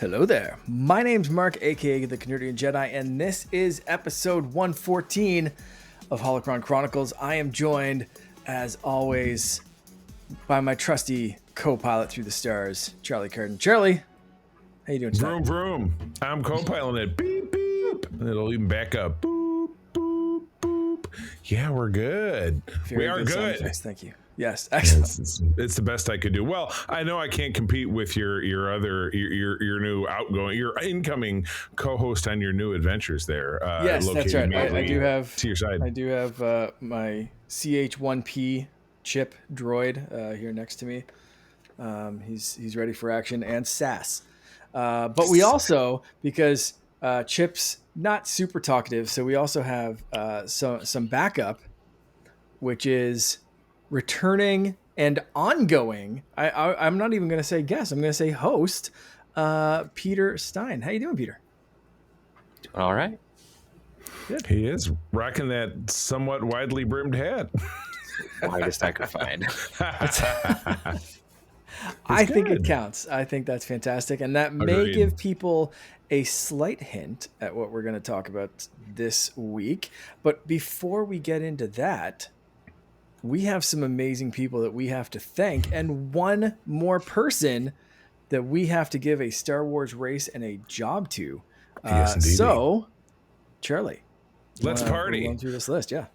Hello there. My name's Mark, aka the Canadian Jedi, and this is episode 114 of Holocron Chronicles. I am joined, as always, by my trusty co-pilot through the stars, Charlie Curtin. Charlie, how you doing today? Vroom, vroom. I'm co-piloting it. Beep, beep. And it'll even back up. Boop, boop, boop. Yeah, we're good. Very we are good. Thank you. Yes, excellent. It's the best I could do. Well, I know I can't compete with your new outgoing, your incoming co-host on your new adventures there. Yes, that's right. I do have to your side. I do have my CH-1P chip droid here next to me. He's ready for action and sass. But we also, because Chip's not super talkative, so we also have some backup, which is returning and ongoing. I'm not even going to say guest. I'm going to say host, Peter Stein. How you doing, Peter? Doing all right. Good. He is rocking that somewhat widely brimmed hat. Widest I could find. I think it counts. I think that's fantastic. And that may give people a slight hint at what we're going to talk about this week. But before we get into that, we have some amazing people that we have to thank, and one more person that we have to give a Star Wars race and a job to. Yes, indeed. So, Charlie, let's party. Run through this list, yeah.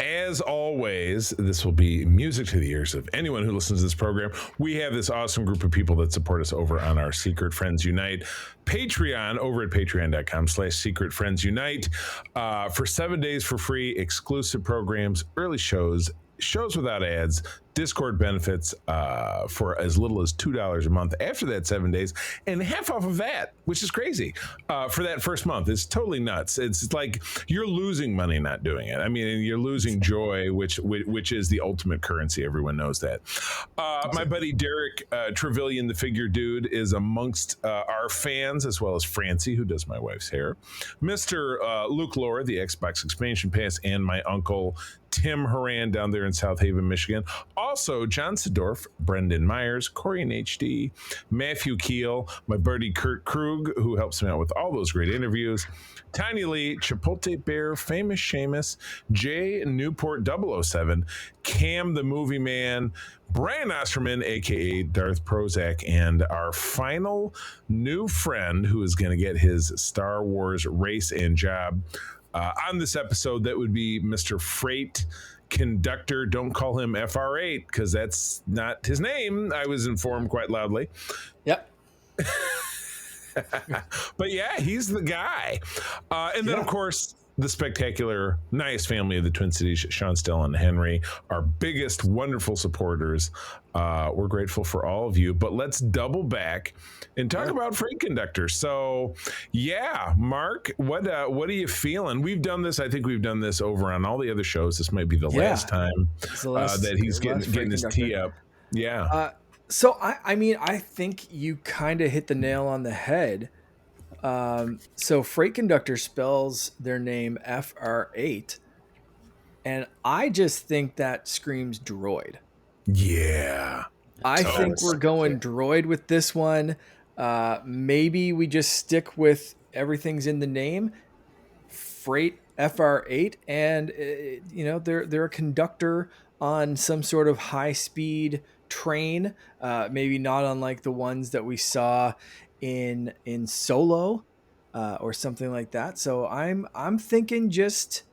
As always, this will be music to the ears of anyone who listens to this program. We have this awesome group of people that support us over on our Secret Friends Unite Patreon, over at patreon.com/Secret Friends Unite, for 7 days for free, exclusive programs, early shows without ads, Discord benefits for as little as $2 a month after that 7 days, and half off of that, which is crazy for that first month. It's totally nuts. It's like you're losing money not doing it. I mean, and you're losing joy, which is the ultimate currency. Everyone knows that. My buddy Derek Trevelyan, the figure dude, is amongst our fans, as well as Francie, who does my wife's hair, Mr. Luke Lohr, the Xbox expansion pass, and my uncle Tim Horan down there in South Haven, Michigan. Also, John Sedorf, Brendan Myers, Corey and HD, Matthew Keel, my buddy Kurt Krug, who helps me out with all those great interviews, Tiny Lee, Chipotle Bear, Famous Seamus, Jay Newport 007, Cam the Movie Man, Brian Osterman, aka Darth Prozac, and our final new friend who is going to get his Star Wars race and job on this episode. That would be Mr. Freight Conductor. Don't call him FR8 because that's not his name, I was informed quite loudly. Yep. But yeah, he's the guy. And then, of course, the spectacular, nice family of the Twin Cities, Sean, Stella, and Henry, our biggest, wonderful supporters. We're grateful for all of you. But let's double back and talk about Freight Conductor. So, yeah, Mark, what are you feeling? We've done this. I think we've done this over on all the other shows. This might be the last time that he's getting his tee up. Yeah. So, I mean, I think you kind of hit the nail on the head. So Freight Conductor spells their name FR8, and I just think that screams droid. Yeah. I think we're going droid with this one. Maybe we just stick with everything's in the name, Freight FR8, and they're a conductor on some sort of high-speed train, maybe not unlike the ones that we saw in Solo or something like that. So I'm thinking just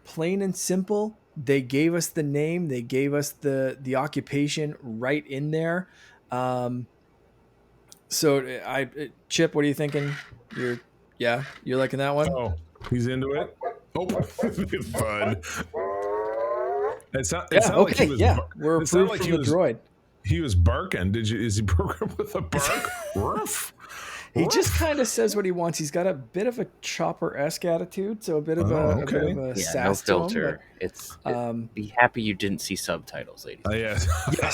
plain and simple. They gave us the name, they gave us the occupation right in there. So Chip, what are you thinking? You're liking that one? Oh, he's into it. Oh, fun. We're approved from the droid. He was barking. Is he programmed with a bark? Ruff. He just kind of says what he wants. He's got a bit of a Chopper-esque attitude, so a bit of a sass no filter. To him, but, it's be happy you didn't see subtitles, ladies. Yes,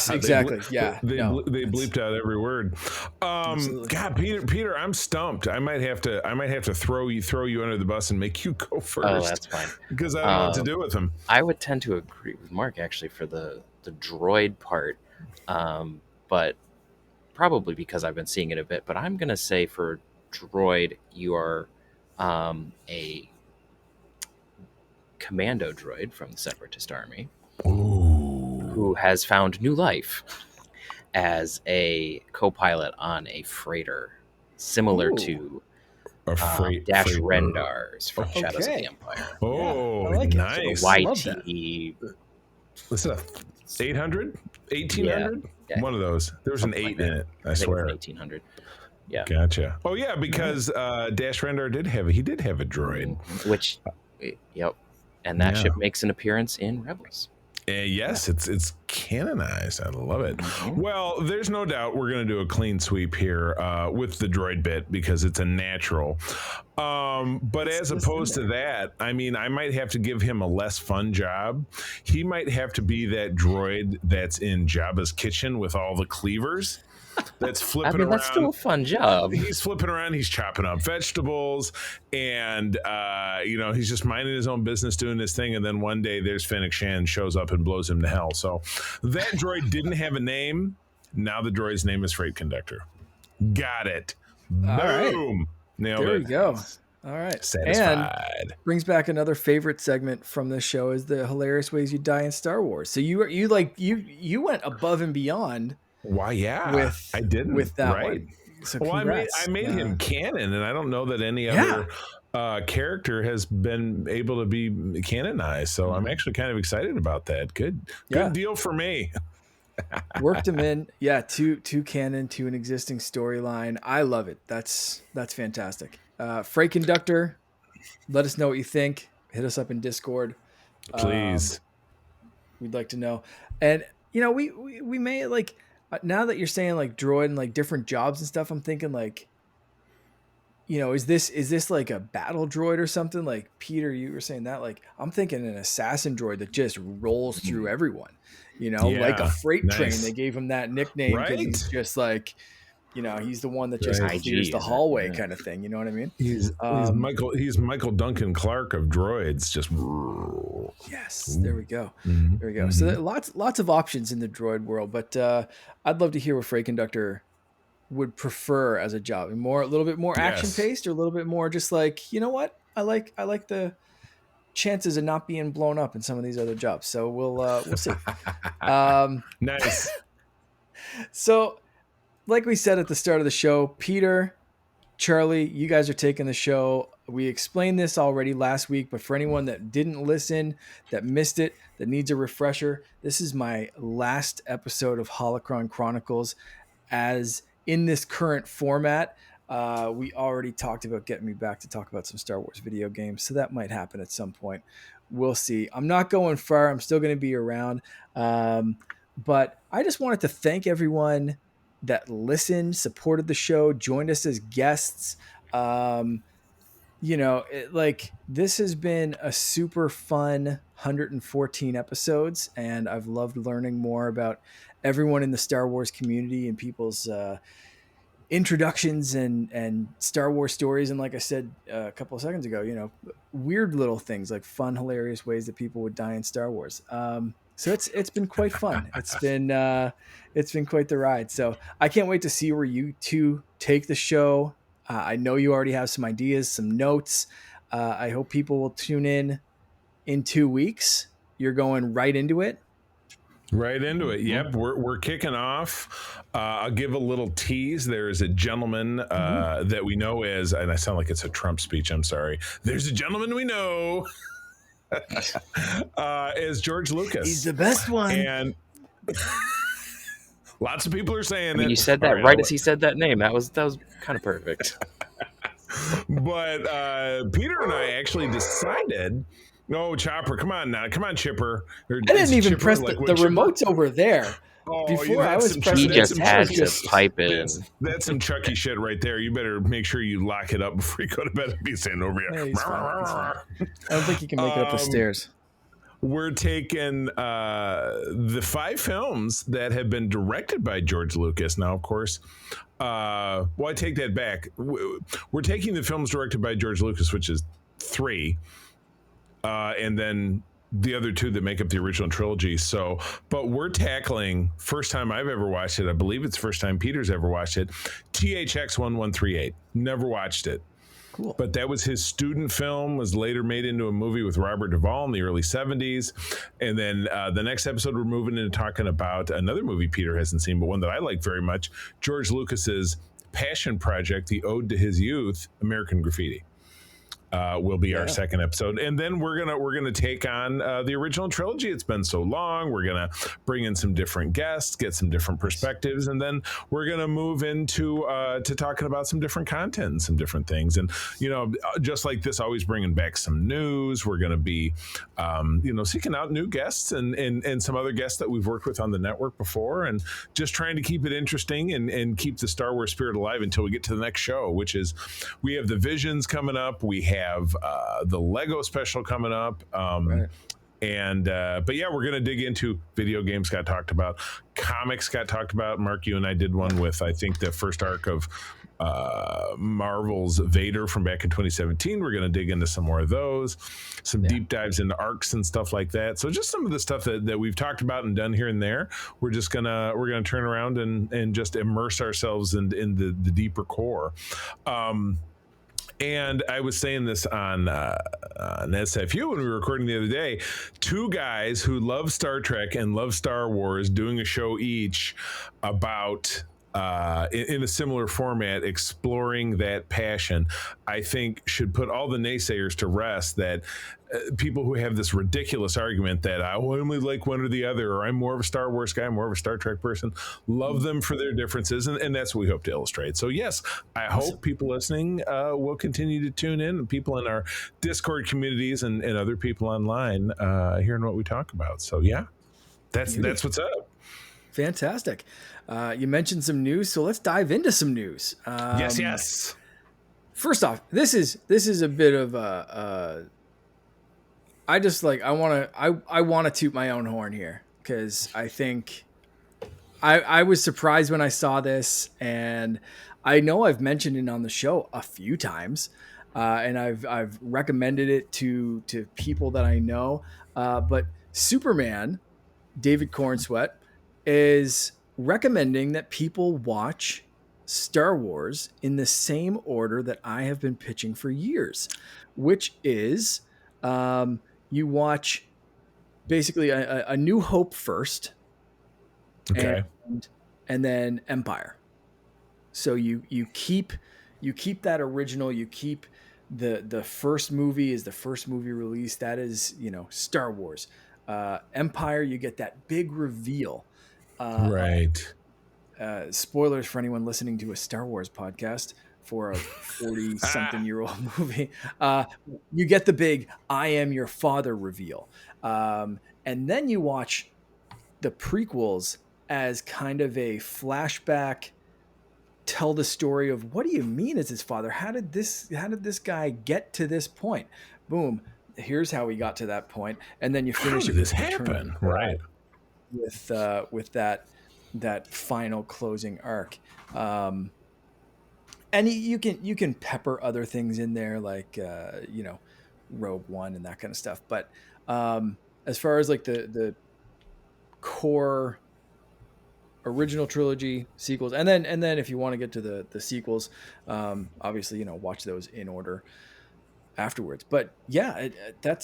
exactly. They bleeped out every word. God, Peter, I'm stumped. I might have to throw you under the bus and make you go first. Oh, that's fine. Because I don't know what to do with him. I would tend to agree with Mark actually for the droid part, but probably because I've been seeing it a bit, but I'm gonna say for droid, you are a commando droid from the Separatist Army who has found new life as a co-pilot on a freighter, similar Ooh. to A Dash freighter. Rendars from Shadows of the Okay. Empire. Oh, I like it. nice. I love that. YT, What's that? 800? 1800? Yeah. One of those. There was an Something like 8 in that. it. I think swear. it's an 1800. Yeah. Gotcha. Oh yeah, because Dash Rendar did have a droid. Which, yep. And that Yeah. ship makes an appearance in Rebels. Yes, it's canonized. I love it. Mm-hmm. Well, there's no doubt we're going to do a clean sweep here with the droid bit because it's a natural. But as opposed to that, I mean, I might have to give him a less fun job. He might have to be that droid that's in Jabba's kitchen with all the cleavers. That's flipping around. That's still a fun job. He's flipping around. He's chopping up vegetables, and he's just minding his own business, doing his thing. And then one day, there's Fennec Shan shows up and blows him to hell. So that droid didn't have a name. Now the droid's name is Freight Conductor. Got it. All right. Boom. Nailed There it. we go. All right. Satisfied. And brings back another favorite segment from this show is the hilarious ways you die in Star Wars. So you went above and beyond. Why? Yeah, with I didn't. with that right. one. So well, congrats. I made him canon, and I don't know that any other character has been able to be canonized. So I'm actually kind of excited about that. Good deal for me. Worked him in, to canon, to an existing storyline. I love it. That's fantastic. Freight Conductor, let us know what you think. Hit us up in Discord, please. We'd like to know. And we may like. Now that you're saying like droid and like different jobs and stuff, I'm thinking like, is this like a battle droid or something? Like Peter, you were saying that, like I'm thinking an assassin droid that just rolls through everyone, like a freight train. They gave him that nickname because he's just like, he's the one that just clears the hallway kind of thing. You know what I mean? He's Michael Duncan Clark of droids. Just yes, there we go. There we go. So lots of options in the droid world, but I'd love to hear what Freight Conductor would prefer as a job. A little bit more action paced, or a little bit more just like, you know what? I like the chances of not being blown up in some of these other jobs. So we'll see. Nice. So, like we said at the start of the show, Peter, Charlie, you guys are taking the show. We explained this already last week, but for anyone that didn't listen, that missed it, that needs a refresher, this is my last episode of Holocron Chronicles as in this current format. We already talked about getting me back to talk about some Star Wars video games, so that might happen at some point. We'll see. I'm not going far. I'm still going to be around. But I just wanted to thank everyone that listened, supported the show, joined us as guests. This has been a super fun 114 episodes, and I've loved learning more about everyone in the Star Wars community and people's introductions and Star Wars stories. And like I said a couple of seconds ago, weird little things like fun, hilarious ways that people would die in Star Wars. So it's been quite fun. It's been quite the ride. So I can't wait to see where you two take the show. I know you already have some ideas, some notes. I hope people will tune in 2 weeks. You're going right into it. Right into it. Yep, we're kicking off. I'll give a little tease. There is a gentleman that we know as, and I sound like it's a Trump speech. I'm sorry. There's a gentleman we know as George Lucas. He's the best one. And lots of people are saying that. You said that as he said that name. That was kind of perfect. But Peter and I actually decided. No, Chopper, come on now. Come on, Chipper. I didn't even press the remote's over there. Before I was pressing he just had to pipe in. That's some Chucky shit right there. You better make sure you lock it up before you go to bed and be saying over here. Yeah, he's fine. I don't think you can make it up the stairs. We're taking the 5 films that have been directed by George Lucas. Now, of course, I take that back. We're taking the films directed by George Lucas, which is 3. And then the other two that make up the original trilogy. So, but we're tackling, first time I've ever watched it, I believe it's first time Peter's ever watched it, THX 1138. Never watched it. Cool. But that was his student film, was later made into a movie with Robert Duvall in the early 70s. And then the next episode, we're moving into talking about another movie Peter hasn't seen, but one that I like very much, George Lucas's passion project, the ode to his youth, American Graffiti. Will be our second episode, and then we're gonna take on the original trilogy. It's been so long. We're gonna bring in some different guests, get some different perspectives, and then we're gonna move into to talking about some different content and some different things. And just like this, always bringing back some news. We're gonna be seeking out new guests and some other guests that we've worked with on the network before, and just trying to keep it interesting and keep the Star Wars spirit alive until we get to the next show, which is we have the Visions coming up. We have the Lego special coming up. Right. And but yeah, we're gonna dig into video games. Got talked about, comics got talked about. Mark, you and I did one with, I think, the first arc of Marvel's Vader from back in 2017. We're gonna dig into some more of those, some deep dives into arcs and stuff like that. So just some of the stuff that we've talked about and done here and there. We're gonna turn around and just immerse ourselves in the deeper core. And I was saying this on SFU when we were recording the other day. Two guys who love Star Trek and love Star Wars doing a show each about in a similar format, exploring that passion, I think should put all the naysayers to rest, that people who have this ridiculous argument that I only like one or the other, or I'm more of a Star Wars guy, I'm more of a Star Trek person, love them for their differences. And that's what we hope to illustrate. So yes, I hope people listening will continue to tune in, and people in our Discord communities and other people online hearing what we talk about. So yeah, that's what's up. Fantastic. You mentioned some news, so let's dive into some news. Yes. First off, this is a bit of I want to toot my own horn here, because I think I was surprised when I saw this, and I know I've mentioned it on the show a few times, and I've recommended it to people that I know, but Superman, David Cornsweet, is recommending that people watch Star Wars in the same order that I have been pitching for years, which is you watch basically a New Hope first, okay, and then Empire. So you keep that original. You keep the first movie is the first movie release. That is Star Wars. Empire, you get that big reveal. Right. Spoilers for anyone listening to a Star Wars podcast for a 40-something-year-old movie. You get the big "I am your father" reveal. And then you watch the prequels as kind of a flashback, tell the story of, what do you mean it's his father? How did this guy get to this point? Boom. Here's how he got to that point. And then you finish how did this happen? Right. With that final closing arc. And you can pepper other things in there, like Rogue One and that kind of stuff. But as far as like the core original trilogy, sequels, and then if you want to get to the sequels, obviously watch those in order afterwards. But yeah,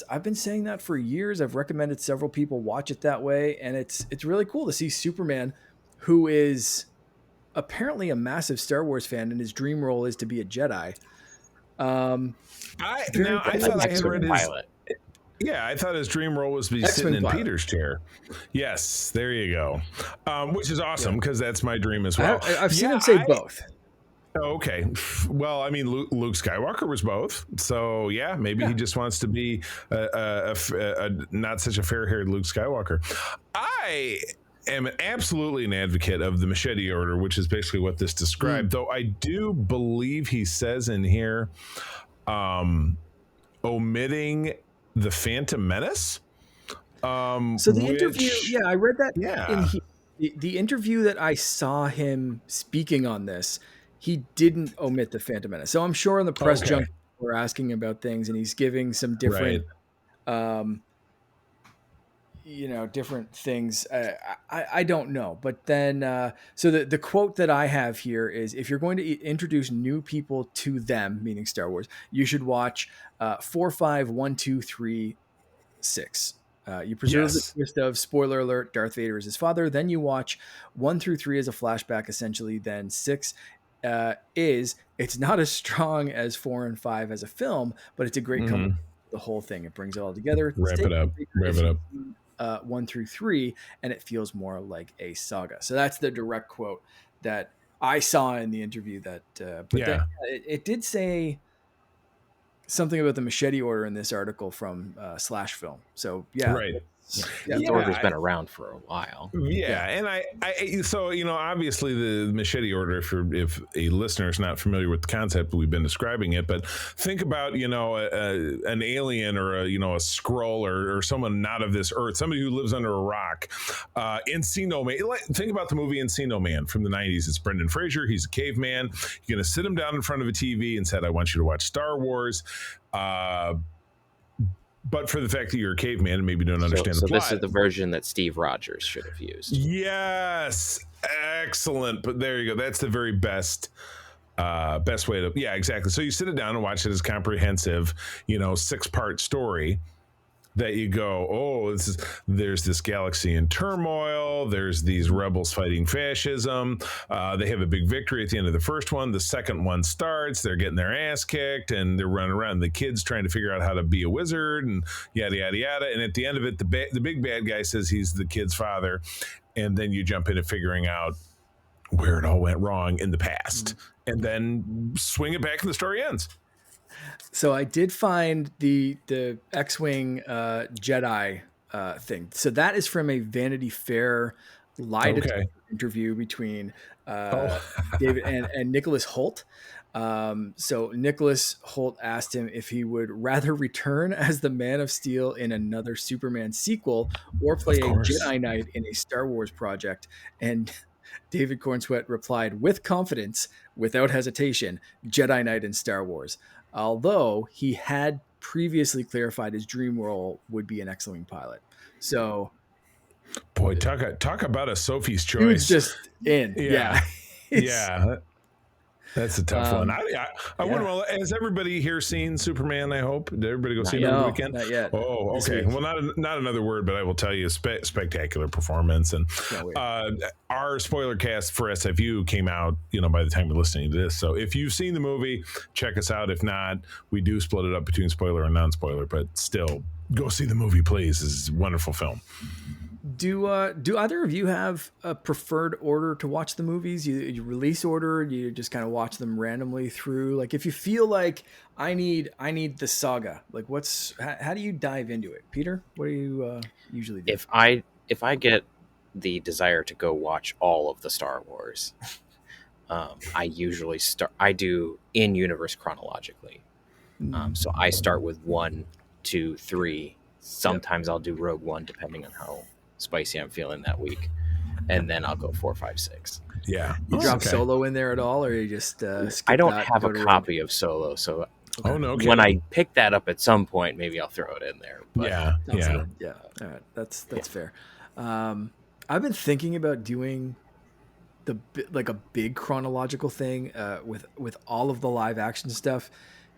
I've been saying that for years. I've recommended several people watch it that way, and it's really cool to see Superman, who is apparently a massive Star Wars fan, and his dream role is to be a Jedi. I thought I had read his. Yeah, I thought his dream role was to be sitting in Peter's chair. Yes, there you go. Which is awesome, because that's my dream as well. I've seen him say both. Okay. Well, I mean, Luke Skywalker was both. So, yeah, maybe he just wants to be a not such a fair-haired Luke Skywalker. I am absolutely an advocate of the machete order, which is basically what this described. Though I do believe he says in here, omitting the Phantom Menace. So the interview, I read that. Yeah. The interview that I saw him speaking on this, he didn't omit the Phantom Menace. So I'm sure in the press junk we're asking about things, and he's giving some different different things. I don't know, but then so the quote that I have here is, if you're going to introduce new people to them, meaning Star Wars, you should watch 4, 5, 1, 2, 3, 6. You preserve the Yes. twist of, spoiler alert, Darth Vader is his father. Then you watch 1 through 3 as a flashback, essentially. Then 6 it's not as strong as 4 and 5 as a film, but it's a great Hmm. the whole thing. It brings it all together. Wrap it up. Wrap If it you up. do, 1 through 3, and it feels more like a saga. So that's the direct quote that I saw in the interview. That, but then Yeah. it did say something about the machete order in this article from Slash Film. So yeah, Right. Yeah, yeah, the Yeah. order's been around for a while. Yeah, and so obviously the machete order. If a listener is not familiar with the concept, we've been describing it. But think about an alien or a scroll or someone not of this earth, somebody who lives under a rock. Encino Man. Think about the movie Encino Man from the '90s. It's Brendan Fraser. He's a caveman. You're gonna sit him down in front of a TV and said, "I want you to watch Star Wars." But for the fact that you're a caveman and maybe don't understand the plot. This is the version that Steve Rogers should have used. Yes, excellent. But there you go. That's the very best way to. Yeah, exactly. So you sit it down and watch it as comprehensive, 6-part story. That you go, oh, there's this galaxy in turmoil. There's these rebels fighting fascism. They have a big victory at the end of the first one. The second one starts. They're getting their ass kicked and they're running around. The kid's trying to figure out how to be a wizard and yada, yada, yada. And at the end of it, the big bad guy says he's the kid's father. And then you jump into figuring out where it all went wrong in the past. And then swing it back and the story ends. So I did find the X-wing Jedi thing. So that is from a Vanity Fair lie detector interview between David and Nicholas Holt. So Nicholas Holt asked him if he would rather return as the Man of Steel in another Superman sequel or play a Jedi Knight in a Star Wars project. And David Cornsweet replied with confidence, without hesitation, Jedi Knight in Star Wars. Although he had previously clarified his dream role would be an X-wing pilot. So, boy, talk about a Sophie's choice. He was just in. Yeah. Yeah. That's a tough one. I wouldn't. Well, has everybody here seen Superman? I hope. Did everybody go see it over the weekend? Not yet. Oh, okay. Well, not another word, but I will tell you, spectacular performance. And our spoiler cast for SFU came out, by the time you're listening to this. So if you've seen the movie, check us out. If not, we do split it up between spoiler and non-spoiler. But still, go see the movie, please. This is a wonderful film. Do either of you have a preferred order to watch the movies? You release order? You just kind of watch them randomly through? Like, if you feel like I need the saga, like how do you dive into it? Peter, what do you usually do? If I get the desire to go watch all of the Star Wars, I usually I do in universe chronologically. So I start with 1, 2, 3. Sometimes I'll do Rogue One depending on how spicy I'm feeling that week, and then I'll go 4, 5, 6. Yeah, you drop Solo in there at all, or you just I don't have a copy of Solo, so when I pick that up at some point, maybe I'll throw it in there. But yeah. All right, that's fair. I've been thinking about doing a big chronological thing with all of the live action stuff,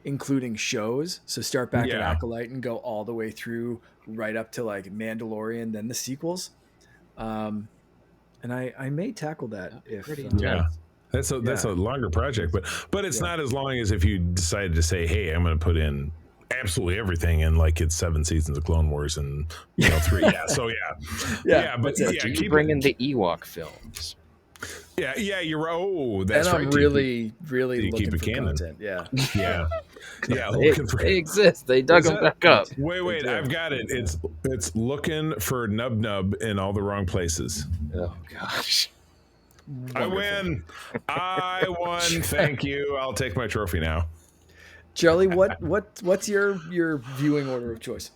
including shows. So start back at Acolyte and go all the way through right up to like Mandalorian, then the sequels. And I may tackle that if that's a longer project, but it's not as long as if you decided to say, hey, I'm going to put in absolutely everything in like it's 7 seasons of Clone Wars and 3. But keep bringing the Ewok films. Yeah, you're. Oh, that's and right. I'm really looking for content. Yeah. They exist. They dug them back up. Wait, I've got it. It's looking for Nub in all the wrong places. Oh gosh. Wonderful. I won. Thank you. I'll take my trophy now. Charlie, what's your viewing order of choice?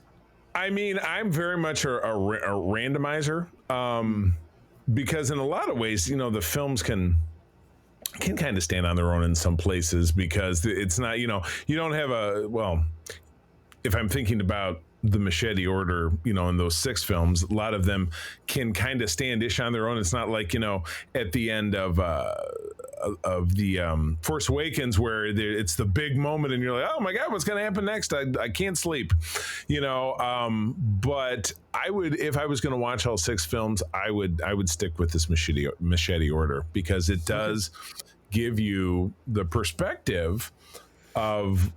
I mean, I'm very much a randomizer. Because in a lot of ways, the films can kind of stand on their own in some places because it's not, you don't have if I'm thinking about the Machete Order, you know, in those 6 films, a lot of them can kind of stand ish on their own. It's not like, you know, at the end of the Force Awakens where it's the big moment and you're like, oh my God, what's going to happen next? I can't sleep, you know. But I would, if I was going to watch all 6 films, I would stick with this Machete Order, because it does give you the perspective of,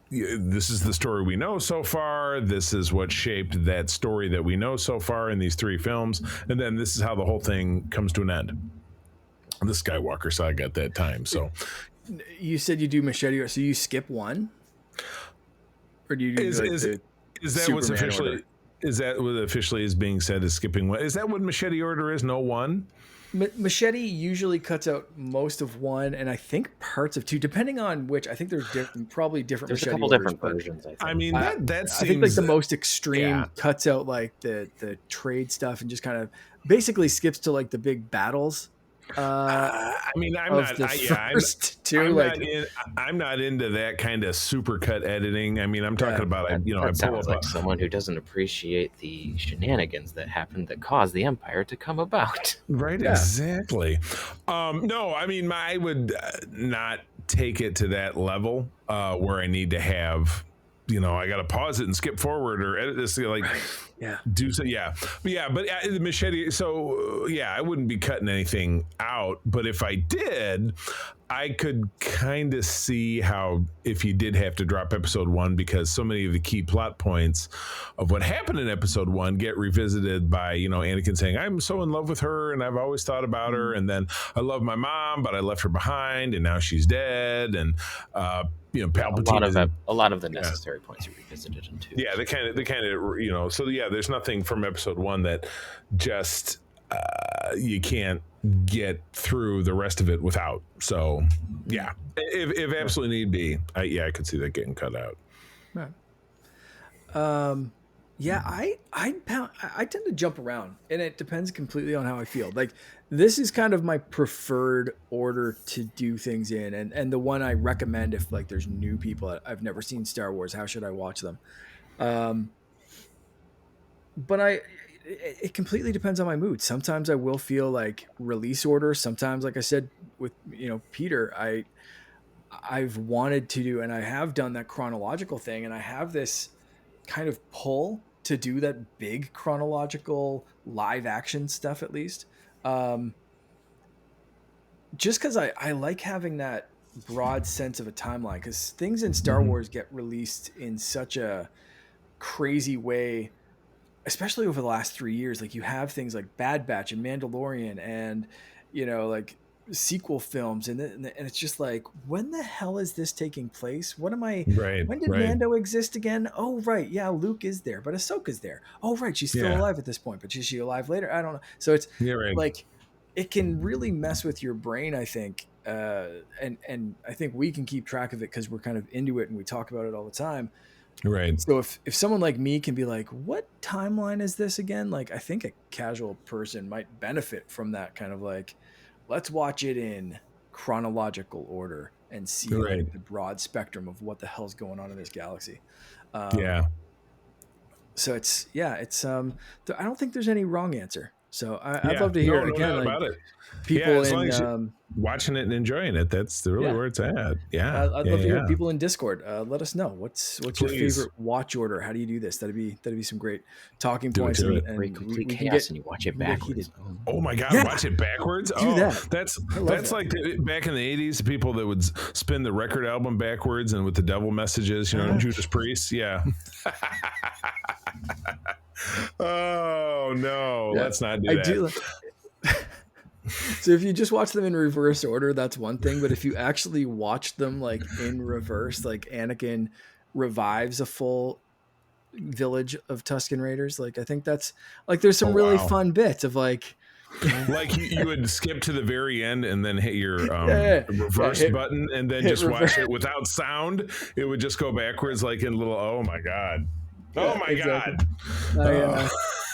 this is the story we know so far. This is what shaped that story that we know so far in these 3 films. And then this is how the whole thing comes to an end. The Skywalker saga at that time. So you said you do Machete, so you skip 1? Or do you do is that what's officially order? Is that what officially is being said as skipping 1? Is that what Machete Order is? No 1? Machete usually cuts out most of 1, and I think parts of 2, depending on which. I think there's probably different. There's Machete a couple orders, different versions. I mean, that seems, I think like the most extreme cuts out like the trade stuff and just kind of basically skips to like the big battles. I mean, I'm not into that kind of super cut editing. I mean, I'm talking about, I sounds like someone who doesn't appreciate the shenanigans that happened that caused the Empire to come about. Right, exactly. No, I mean, I would not take it to that level where I need to have, you know, I got to pause it and skip forward or edit this, like, do so. But the Machete. So I wouldn't be cutting anything out. But if I did, I could kind of see how, if you did have to drop episode 1, because so many of the key plot points of what happened in episode 1 get revisited by, you know, Anakin saying, I'm so in love with her and I've always thought about her. And then I love my mom, but I left her behind and now she's dead. And, you know, Palpatine. A lot of the necessary points are revisited in 2. Yeah, they kind of, you know, so there's nothing from episode 1 that just you can't get through the rest of it without. So if absolutely need be, I could see that getting cut out. Right. I tend to jump around, and it depends completely on how I feel. Like, this is kind of my preferred order to do things in, and the one I recommend if like there's new people. I've never seen Star Wars, how should I watch them? But it completely depends on my mood. Sometimes I will feel like release order. Sometimes, like I said with, you know, Peter, I've wanted to do, and I have done that chronological thing, and I have this kind of pull to do that big chronological live action stuff, at least. Just because I like having that broad sense of a timeline, because things in Star Wars get released in such a crazy way, especially over the last 3 years. Like, you have things like Bad Batch and Mandalorian and, you know, like sequel films, and it's just like, when the hell is this taking place? When did Mando exist again? Oh, right. Yeah, Luke is there, but Ahsoka's there. Oh, right. She's still alive at this point, but is she alive later? I don't know. So it's like, it can really mess with your brain, I think. And I think we can keep track of it because we're kind of into it and we talk about it all the time. Right. So if someone like me can be like, what timeline is this again? Like, I think a casual person might benefit from that kind of like, let's watch it in chronological order and see like the broad spectrum of what the hell's going on in this galaxy. So it's I don't think there's any wrong answer. So I'd love to hear it again. Like, about it. People as in long as you're watching it and enjoying it, that's really where it's at. Yeah, I'd love to hear people in Discord. Let us know what's your favorite watch order. How do you do this? That'd be some great talking points. And complete chaos, and you watch it backwards. Oh my God, watch it backwards. Do that. That's like back in the 80s, the people that would spin the record album backwards and with the devil messages, you know, Judas Priest. Yeah. Oh no, let's not do that. So if you just watch them in reverse order, that's one thing. But if you actually watch them like in reverse, like Anakin revives a full village of Tusken Raiders, like I think that's like, there's some really fun bits of like you would skip to the very end and then hit your reverse button and then just watch it without sound. It would just go backwards like in little, oh my God. Oh my God.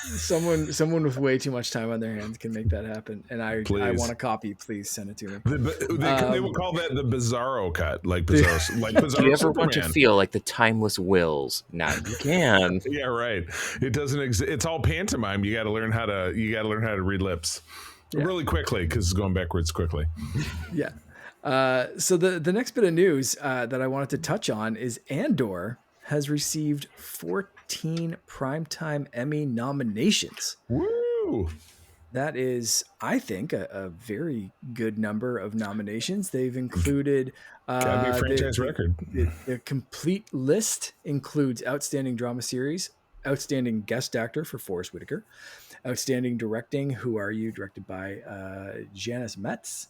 someone with way too much time on their hands can make that happen, and I want Please. a copy. Please send it to me. They would call that the Bizarro cut, like The- Do you Bizarro ever want to Superman. feel like the timeless wills? Now you can. Yeah, right. It doesn't exist. It's all pantomime. You got to learn how to read lips Yeah. really quickly because it's going backwards quickly. Yeah. So the next bit of news that I wanted to touch on is Andor has received 14 Primetime Emmy nominations. Woo! That is, I think, a very good number of nominations. They've included Gotta be a franchise record. the complete list includes Outstanding Drama Series, Outstanding Guest Actor for Forrest Whitaker, Outstanding Directing, Who Are You, directed by Janice Metz,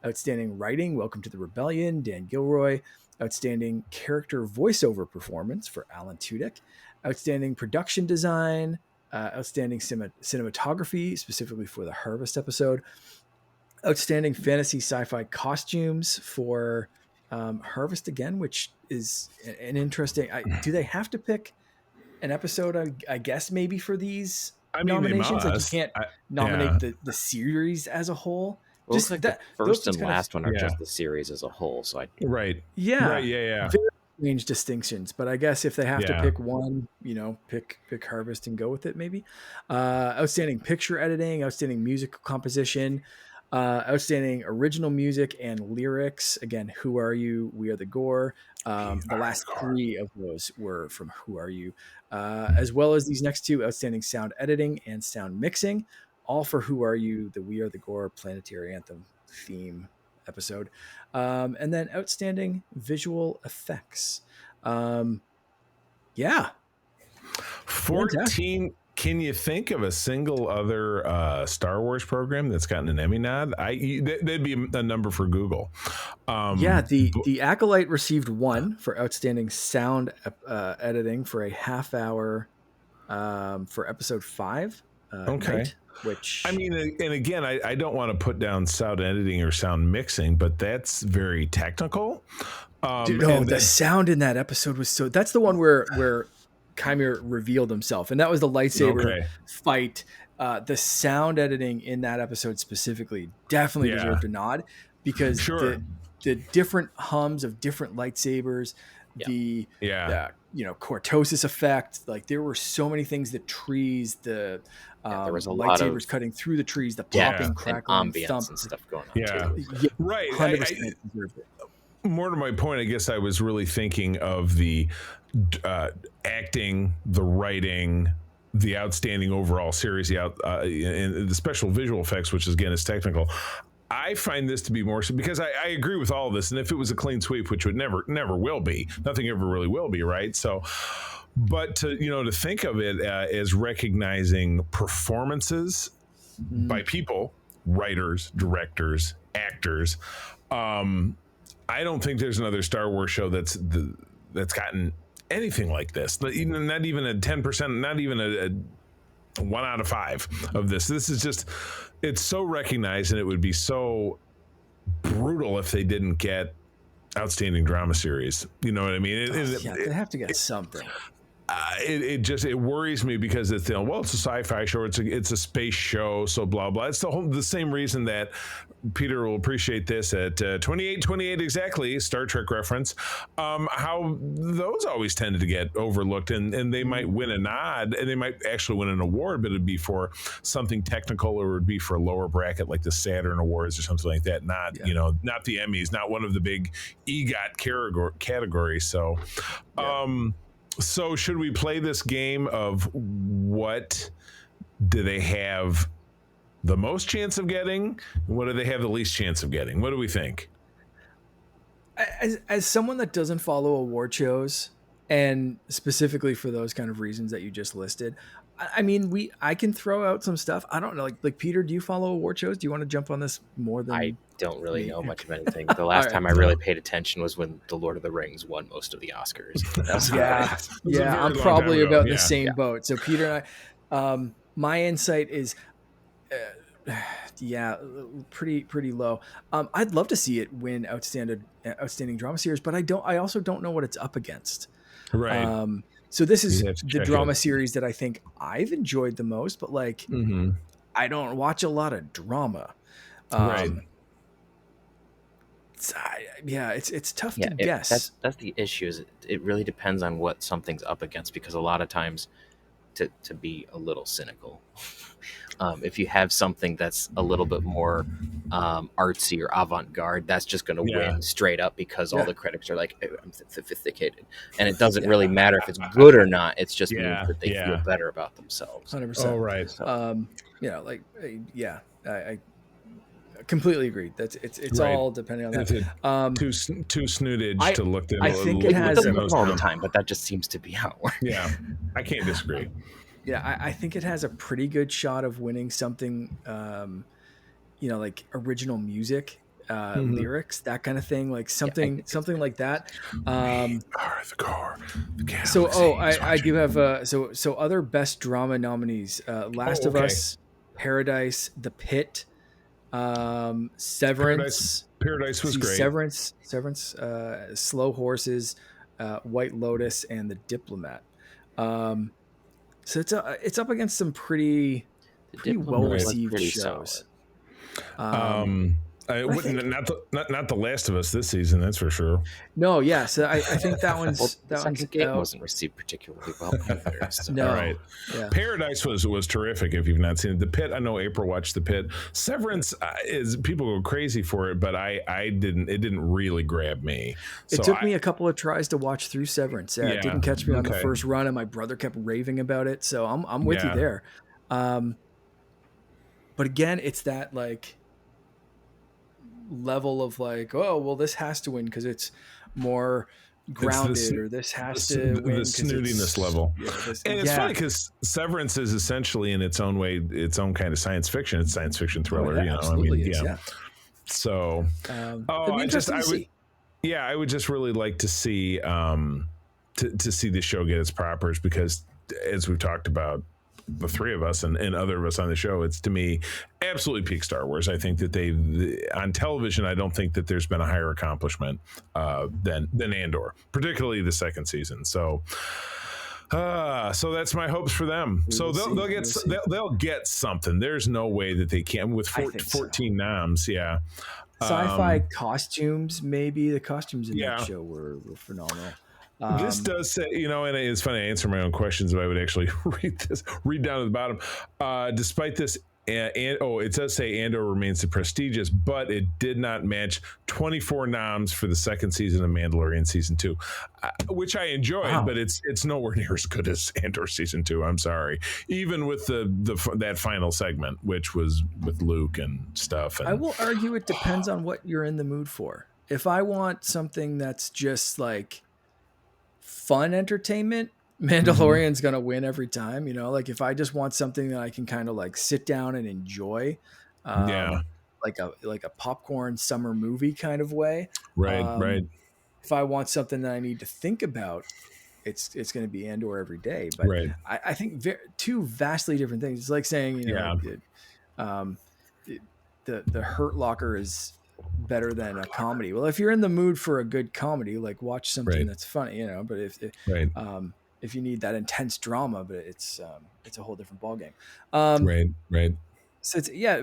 Outstanding Writing, Welcome to the Rebellion, Dan Gilroy, Outstanding Character Voiceover Performance for Alan Tudyk, Outstanding Production Design, Outstanding Cinematography, specifically for the Harvest episode, Outstanding Fantasy Sci-Fi Costumes for Harvest again, which is an interesting. Do they have to pick an episode? I guess maybe for these I mean, they nominations, like you must. can't Yeah. nominate the series as a whole. It looks like the Those first just and kind of, last one are Yeah. just the series as a whole. So I Right. yeah, Right. Yeah. very strange distinctions. But I guess if they have to Yeah. pick one, pick Harvest and go with it. Maybe outstanding picture editing, outstanding musical composition, outstanding original music and lyrics. Again, Who Are You? We Are the Gore. The last three of those were from Who Are You, as well as these next two: outstanding sound editing and sound mixing, all for Who Are You? The We Are the Gore Planetary Anthem theme episode, and then outstanding visual effects. Yeah, 14. Can you think of a single other Star Wars program that's gotten an Emmy nod? That'd be a number for Google. Yeah, the Acolyte received one for outstanding sound editing for a half hour for episode 5. Okay. Night, which I mean, and again, I don't want to put down sound editing or sound mixing, but that's very technical. dude, no, the sound in that episode was so. That's the one where Chimera revealed himself, and that was the lightsaber Okay. fight. The sound editing in that episode specifically definitely Yeah. deserved a nod because Sure. the different hums of different lightsabers, the Yeah. cortosis effect, like there were so many things, the trees, the there was a lot lightsabers of cutting through the trees, the depth popping, and crackling, and ambience thump. and stuff going on Yeah. too. Yeah, Right. 100% deserved it. More to my point, I guess I was really thinking of the acting, the writing, the outstanding overall series, and the special visual effects, which again is technical. I find this to be more so because I agree with all of this, and if it was a clean sweep, which would never will be, nothing ever really will be, right? So, but to think of it as recognizing performances by people, writers, directors, actors. I don't think there's another Star Wars show that's gotten anything like this. Not even a 10%, not even a 1 out of 5 of this. This is just, it's so recognized, and it would be so brutal if they didn't get outstanding drama series. You know what I mean? They have to get something. It worries me because it's it's a sci-fi show, it's a space show, so blah blah. It's the same reason that Peter will appreciate this at 2828 exactly, Star Trek reference. How those always tended to get overlooked, and they might win a nod, and they might actually win an award, but it'd be for something technical, or it'd be for a lower bracket like the Saturn Awards or something like that. Not not the Emmys, not one of the big EGOT categories. So. So should we play this game of what do they have the most chance of getting? What do they have the least chance of getting? What do we think? As someone that doesn't follow award shows, and specifically for those kind of reasons that you just listed, I mean, I can throw out some stuff. I don't know, like Peter, do you follow award shows? Do you want to jump on this more than I don't really me? know much of anything. The last time I really paid attention was when The Lord of the Rings won most of the Oscars. That's I'm probably about the same boat. So Peter and I, my insight is, pretty low. I'd love to see it win outstanding drama series, but I also don't know what it's up against. Right. So this You'd is have to the check it. drama series that I think I've enjoyed the most, but like Hmm. I don't watch a lot of drama. Right. Yeah, it's tough to Yeah, guess. that's the issue. Is it really depends on what something's up against, because a lot of times, to be a little cynical, if you have something that's a little bit more artsy or avant-garde, that's just going to Yeah. win straight up because all Yeah, the critics are like, "Oh, I'm sophisticated," and it doesn't yeah, really matter if it's good or not. It just means Yeah. that they feel Yeah. better about themselves. 100%. Oh, right. So Like yeah, I completely agree. It's Right. all depending on It's that. a Um, too snootage I to look I think it it has doesn't looking look those them all the down. time, but that just seems to be how it works. Yeah. I can't disagree. yeah, I think it has a pretty good shot of winning something. Like original music, Hmm. lyrics, that kind of thing, like Yeah, I something think it's something good. like that. We Um, are the car. The so galaxy is I do watching. have so other best drama nominees: Last Oh, of okay. Us, Paradise, The Pit, Paradise. Severance. Paradise was See, great. Severance, Slow Horses, White Lotus, and The Diplomat. Um, so it's up against some The pretty well Diplomat Right. was received pretty shows. solid. Um, Um, I but I wouldn't, think not the Last of Us this season. That's for sure. no, yeah. So I think that Well, one's the that one's second game out. wasn't received particularly well either. All So No, right. yeah, Paradise was terrific. If you've not seen it, The Pit. I know April watched The Pit. Severance is people go crazy for it, but I didn't. It didn't really grab me. it So took I me a couple of tries to watch through Severance. Yeah, it yeah didn't catch me on the okay first run, and my brother kept raving about it. So I'm with you yeah. there. Um, but again, it's that like level of like, oh well, this has to win because it's more It's grounded, or this the, has s- to the win because snootiness it's level, this. and it's funny Yeah. because Severance is essentially in its own way its own kind of science fiction. It's science fiction Oh thriller. yeah, I mean, absolutely is. yeah. Yeah. So, oh, It'd be interesting I to would, see. yeah, I would just really like to see, to see the show get its propers because, as we've talked about, the three of us and other of us on the show, it's to me absolutely peak Star Wars. I think that on television, I don't think that there's been a higher accomplishment than Andor, particularly the second season. So that's my hopes for them. We So will see. they'll We get will see. they'll get something. There's no way that they can with I think so. 14 noms. Yeah, Sci-fi um, costumes, maybe the costumes in that yeah. show were phenomenal. This Um, does say, and it's funny. I answer my own questions if I would actually read down to the bottom. Despite this, it does say Andor remains the prestigious, but it did not match 24 noms for the second season of Mandalorian season 2, which I enjoyed, wow. but it's nowhere near as good as Andor season 2. I'm sorry, even with that final segment, which was with Luke and stuff, I and will argue it depends on what you're in the mood for. If I want something that's just like fun entertainment, mhm, Mandalorian's gonna win every time. Like if I just want something that I can kind of like sit down and enjoy, yeah, like a popcorn summer movie kind of way. right, right, Um, if I want something that I need to think about, it's going to be Andor every day. But right, I think two vastly different things. It's like saying, yeah, um, it, the Hurt Locker is better than a comedy. Well, if you're in the mood for a good comedy, like watch something right, that's funny, But right, if you need that intense drama, but it's a whole different ballgame. Um, right, right. so it's yeah,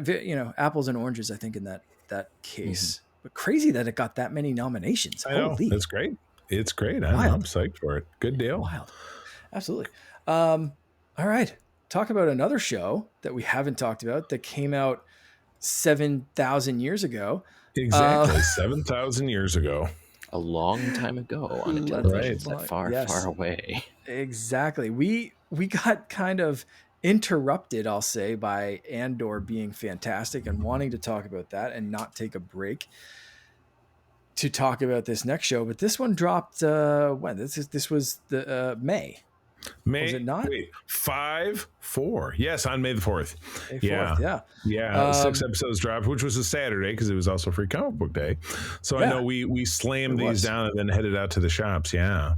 apples and oranges. I think in that mhm. case, but crazy that it got that many nominations. I know. Holy It's great. It's great. I don't know. I'm wild, psyched for it. Good deal. wild. Absolutely. All right. Talk about another show that we haven't talked about that came out 7,000 years ago. Uh, Exactly. 7,000 years ago. A long time ago on a Right. television set far, far yes, away. exactly. We got kind of interrupted, I'll say, by Andor being fantastic and wanting to talk about that and not take a break to talk about this next show. But this one dropped when? This was the May. Was it May, not? wait, 5/4. Yes, on May the 4th. May 4th, Yeah. yeah. Yeah. Six Um, episodes dropped, which was a Saturday because it was also free comic book day. So I know yeah, we it slammed these was. down and then headed out to the shops. Yeah.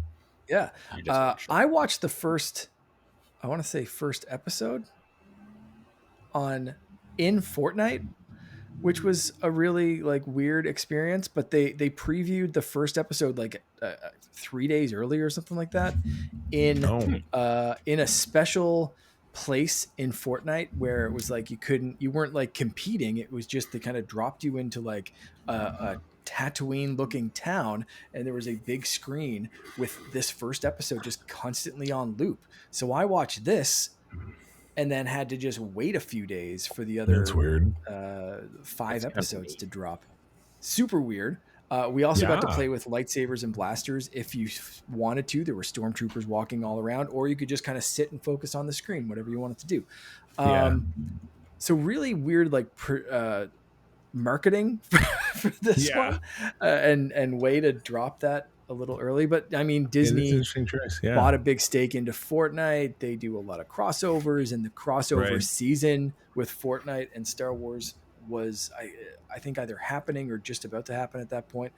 Yeah. I just watched it. I watched the first, I want to say first episode in Fortnite. which was a really like weird experience. But they previewed the first episode like 3 days early or something like that Oh, in a special place in Fortnite where it was like you weren't like competing. It was just they kind of dropped you into like a Tatooine looking town, and there was a big screen with this first episode just constantly on loop. So I watched this and then had to just wait a few days for the that's other weird. five That's kind of episodes neat. to drop. Super weird. We also got to Yeah, play with lightsabers and blasters if you wanted to. There were stormtroopers walking all around, or you could just kind of sit and focus on the screen, whatever you wanted to do. yeah, So really weird, like marketing for this yeah. one, and way to drop that a little early. But I mean, It is an Disney interesting choice. Yeah, bought a big stake into Fortnite. They do a lot of crossovers, and the crossover right. season with Fortnite and Star Wars was, I think, either happening or just about to happen at that point.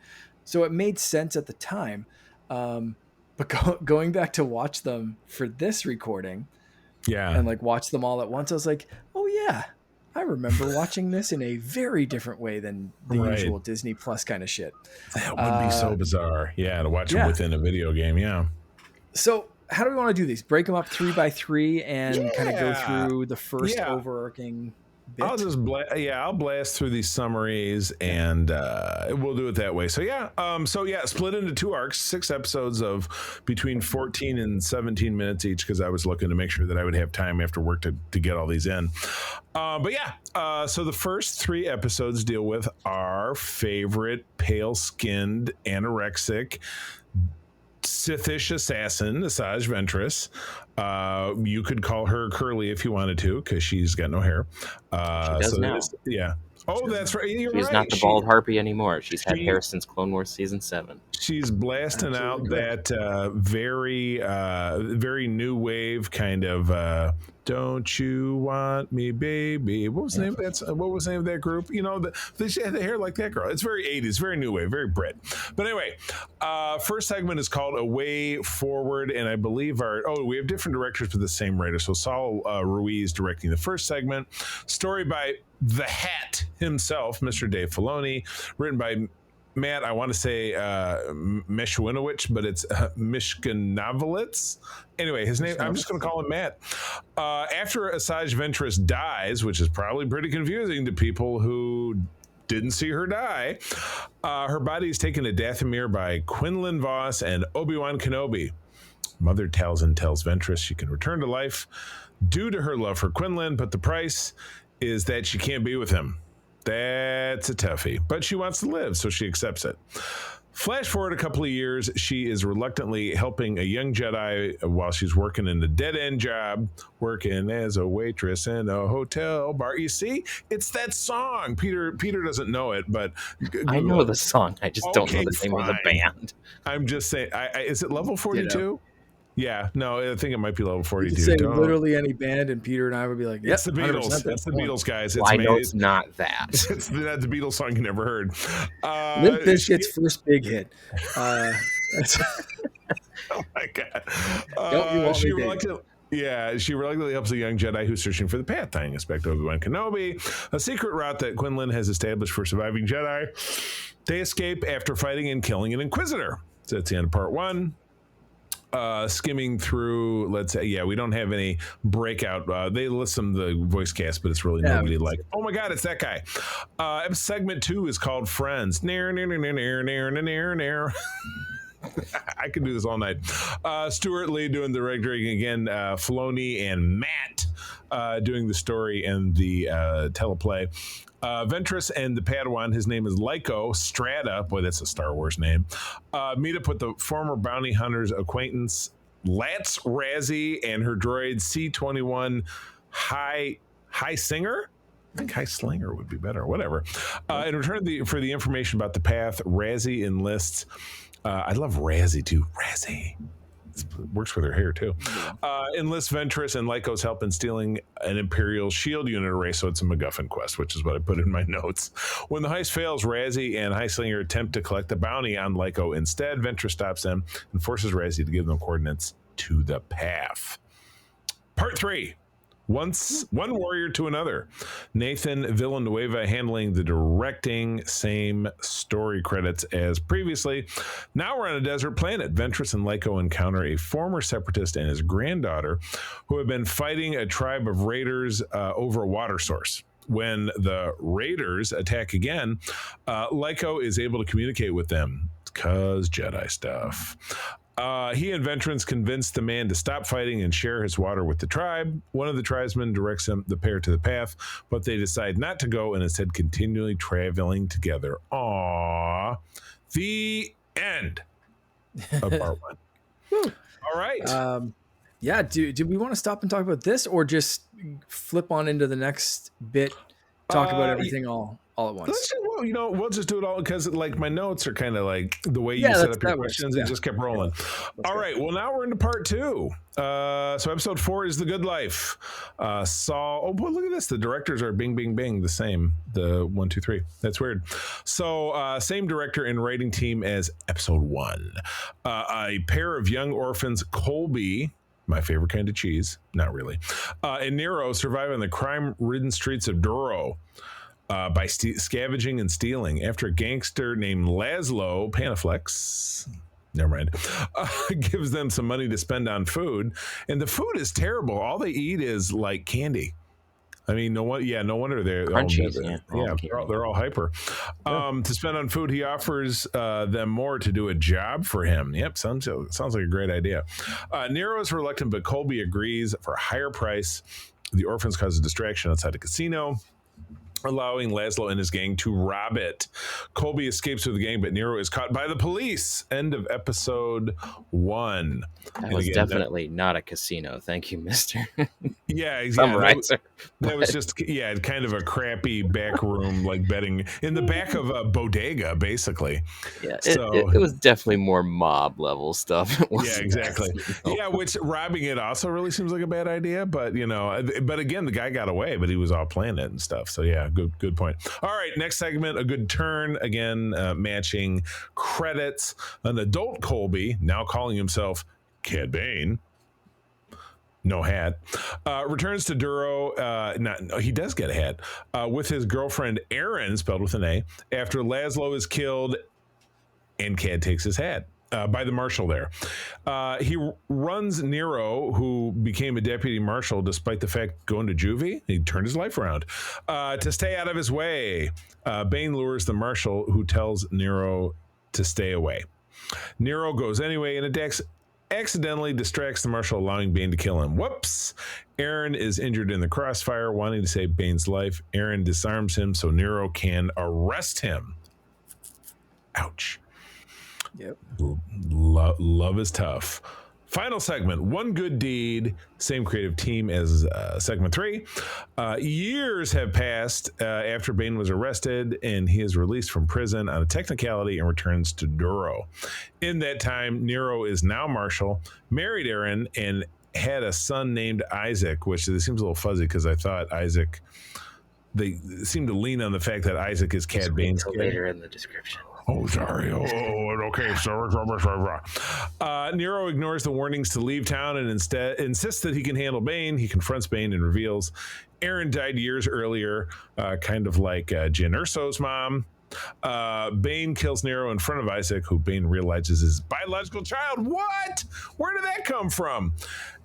So it made sense at the time. But going back to watch them for this recording Yeah, and like watch them all at once, I was like, oh yeah, I remember watching this in a very different way than the right. usual Disney Plus kind of shit. That would be Uh, so bizarre. Yeah, to watch them yeah. within a video game. Yeah. So how do we want to do these? Break them up 3 by 3 and kind of go Yeah. through the first Yeah. overarching I'll bit. just I'll blast through these summaries and we'll do it that way. So yeah, split into 2 arcs, 6 episodes of between 14 and 17 minutes each, because I was looking to make sure that I would have time after work to get all these in. But yeah, so the first 3 episodes deal with our favorite pale-skinned anorexic Sithish assassin, Asajj Ventress. You could call her Curly if you wanted to, because she's got no hair. She does So that now. is, yeah. Oh, that's right. You're She's not right. the bald harpy anymore. She's had She hair since Clone Wars season 7. she's blasting out Absolutely correct. that very new wave kind of "Don't you want me, baby?" What was the name? What was the name of that group? You know, she had the hair like that girl. It's very 80s, very new wave, very Brit. But anyway, first segment is called "A Way Forward," and I believe we have different directors for the same writer. So Saul Ruiz directing the first segment. Story by the Hat himself, Mr. Dave Filoni, written by Matt, I want to say Meshwinowicz, but it's Mishkanovitz. Anyway, his name, I'm just going to call him Matt. After Asajj Ventress dies, which is probably pretty confusing to people who didn't see her die, her body is taken to Dathomir by Quinlan Voss and Obi-Wan Kenobi. Mother Talzin tells Ventress she can return to life due to her love for Quinlan, but the price is that she can't be with him. That's a toughie, but she wants to live, so she accepts it. Flash forward a couple of years, she is reluctantly helping a young Jedi while she's working in a dead-end job, working as a waitress in a hotel bar. You see, it's that song. Peter doesn't know it, but Google I know it. the song. I just don't know Okay, the name of the fine. band. I'm just saying, is it level 42? Yeah, no, I think it might be level You could 42. say Don't. literally any band, and Peter and I would be like, It's "Yep, the 100%." Beatles. It's the Beatles, guys. Well, It's I know made. it's not that. It's the Beatles song you never heard. Limp She, Bizkit's first big hit. That's, oh my god. Don't You Want Me, Baby? She reluctantly helps a young Jedi who's searching for the path, tying us back to Obi-Wan Kenobi, a secret route that Quinlan has established for surviving Jedi. They escape after fighting and killing an Inquisitor. So that's the end of part 1. Skimming through, let's say, we don't have any breakout. They list some of the voice cast, but it's really nobody like, oh my god, it's that guy. Segment 2 is called Friends. Nair, nair, nair, nair, nair, nair, nair. I could do this all night. Stuart Lee doing the rendering again. Filoni and Matt doing the story and the teleplay. Ventress and the Padawan, his name is Lyko Strata. Boy, that's a Star Wars name. Meet up with the former bounty hunter's acquaintance, Lats Razzie, and her droid C-21 High Singer. I think High Slinger would be better. Whatever. In return for the information about the path, Razzie enlists. I love Razzie too. Razzie. Works with her hair too. Enlists Ventress and Lyko's help in stealing an Imperial shield unit array, so it's a MacGuffin quest, which is what I put in my notes. When the heist fails, Razzie and Heislinger attempt to collect the bounty on Lyko. Instead, Ventress stops them and forces Razzie to give them coordinates to the path. Part 3. One warrior to another. Nathan Villanueva handling the directing, same story credits as previously. Now we're on a desert planet. Ventress and Lyco encounter a former separatist and his granddaughter who have been fighting a tribe of raiders over a water source. When the raiders attack again, Lyco is able to communicate with them because Jedi stuff. He and Ventrance convince the man to stop fighting and share his water with the tribe. One of the tribesmen directs the pair to the path, but they decide not to go and instead continually traveling together. Aww. The end of part one. All right. Yeah, do we want to stop and talk about this, or just flip on into the next bit, talk about everything all at once? We'll just do it all because like my notes are kind of like the way you Yeah, set up your that works. questions. Yeah. It just kept rolling. Let's All go. right. Well, now we're into part two. So episode 4 is The Good Life. Oh, boy, look at this. The directors are bing, bing, bing, the same. The 1, 2, 3. That's weird. So same director and writing team as episode 1. A pair of young orphans, Colby, my favorite kind of cheese, not really, and Nero survive on the crime-ridden streets of Duro. By scavenging and stealing after a gangster named Laszlo Panaflex, never mind, gives them some money to spend on food. And the food is terrible. All they eat is like candy. I mean, no wonder they're Crunchies, they're all hyper. To spend on food, he offers them more to do a job for him. Yep, sounds like a great idea. Nero is reluctant, but Colby agrees for a higher price. The orphans cause a distraction outside a casino, allowing Laszlo and his gang to rob it. Colby escapes with the gang, but Nero is caught by the police. End of episode 1. That was definitely not a casino. Thank you, mister. Summarizer. That was just, kind of a crappy back room, like betting in the back of a bodega, basically. Yeah, it was definitely more mob level stuff. Yeah, exactly. Yeah, which robbing it also really seems like a bad idea, but but again, the guy got away, but he was all planning it and stuff. So yeah, good point. All right, next segment, a good turn again, matching credits. An adult Colby, now calling himself Cad Bane, no hat, returns to Duro. He does get a hat with his girlfriend Erin, spelled with an A, after Laszlo is killed and Cad takes his hat. By the marshal there. He runs Nero, who became a deputy marshal despite the fact going to juvie. He turned his life around to stay out of his way. Bane lures the marshal, who tells Nero to stay away. Nero goes anyway, and attacks accidentally distracts the marshal, allowing Bane to kill him. Whoops! Aaron is injured in the crossfire, wanting to save Bane's life. Aaron disarms him so Nero can arrest him. Ouch. Yep. Love is tough. Final segment, one good deed, same creative team as segment 3. Years have passed after Bane was arrested, and he is released from prison on a technicality and returns to Duro. In that time, Nero is now marshal, married Aaron, and had a son named Isaac, which seems a little fuzzy because I thought Isaac, they seem to lean on the fact that Isaac is Cad Bane's kid. Later in the description. Oh, sorry. Okay. Sorry. Nero ignores the warnings to leave town and instead insists that he can handle Bane. He confronts Bane and reveals Aaron died years earlier, kind of like Jyn Erso's mom. Bane kills Nero in front of Isaac, who Bane realizes is his biological child. What? Where did that come from?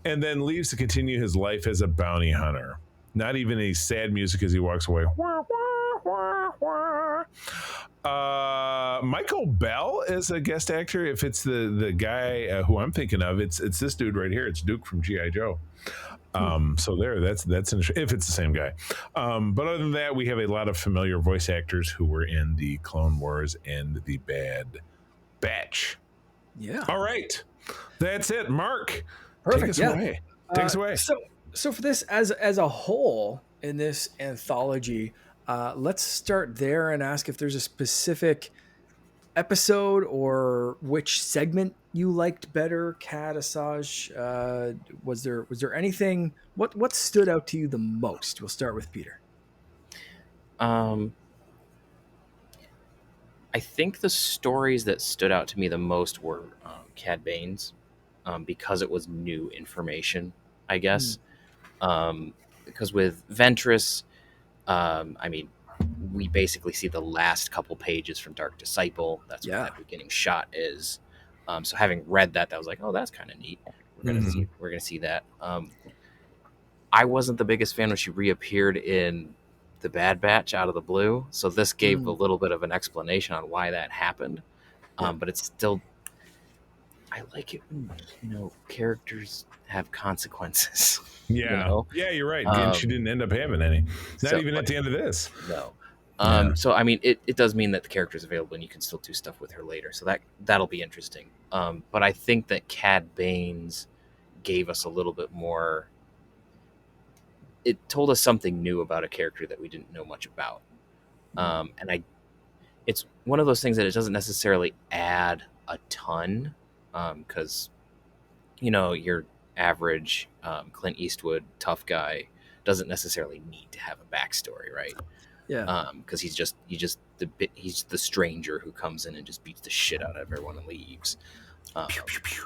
And then leaves to continue his life as a bounty hunter. Not even any sad music as he walks away. Michael Bell is a guest actor. If it's the guy who I'm thinking of, it's this dude right here. It's Duke from G.I. Joe. So that's interesting, if it's the same guy. But other than that, we have a lot of familiar voice actors who were in the Clone Wars and the Bad Batch. Yeah. All right, that's it. Mark, Perfect. Take us away. So for this as a whole in this anthology, let's start there and ask if there's a specific episode or which segment you liked better. Kat, Asajj, was there anything? What stood out to you the most? We'll start with Peter. I think the stories that stood out to me the most were Cad Bane's, because it was new information, I guess. because with Ventress, I mean, we basically see the last couple pages from Dark Disciple. That's what Yeah. that beginning shot is. So having read that, that was like, oh, that's kind of neat. We're gonna see that. I wasn't the biggest fan when she reappeared in the Bad Batch out of the blue, so this gave a Mm. little bit of an explanation on why that happened. Yeah. But it's still, I like it when characters have consequences. Yeah, yeah, you're right. And she didn't end up having any. Not So even at the end of this. no. Yeah. So I mean, it does mean that the character is available and you can still do stuff with her later. So that'll be interesting. But I think that Cad Bane's gave us a little bit more. It told us something new about a character that we didn't know much about. And it's one of those things that it doesn't necessarily add a ton, because your average Clint Eastwood tough guy doesn't necessarily need to have a backstory, right? Yeah. Because he's the stranger who comes in and just beats the shit out of everyone and leaves. Pew, pew, pew.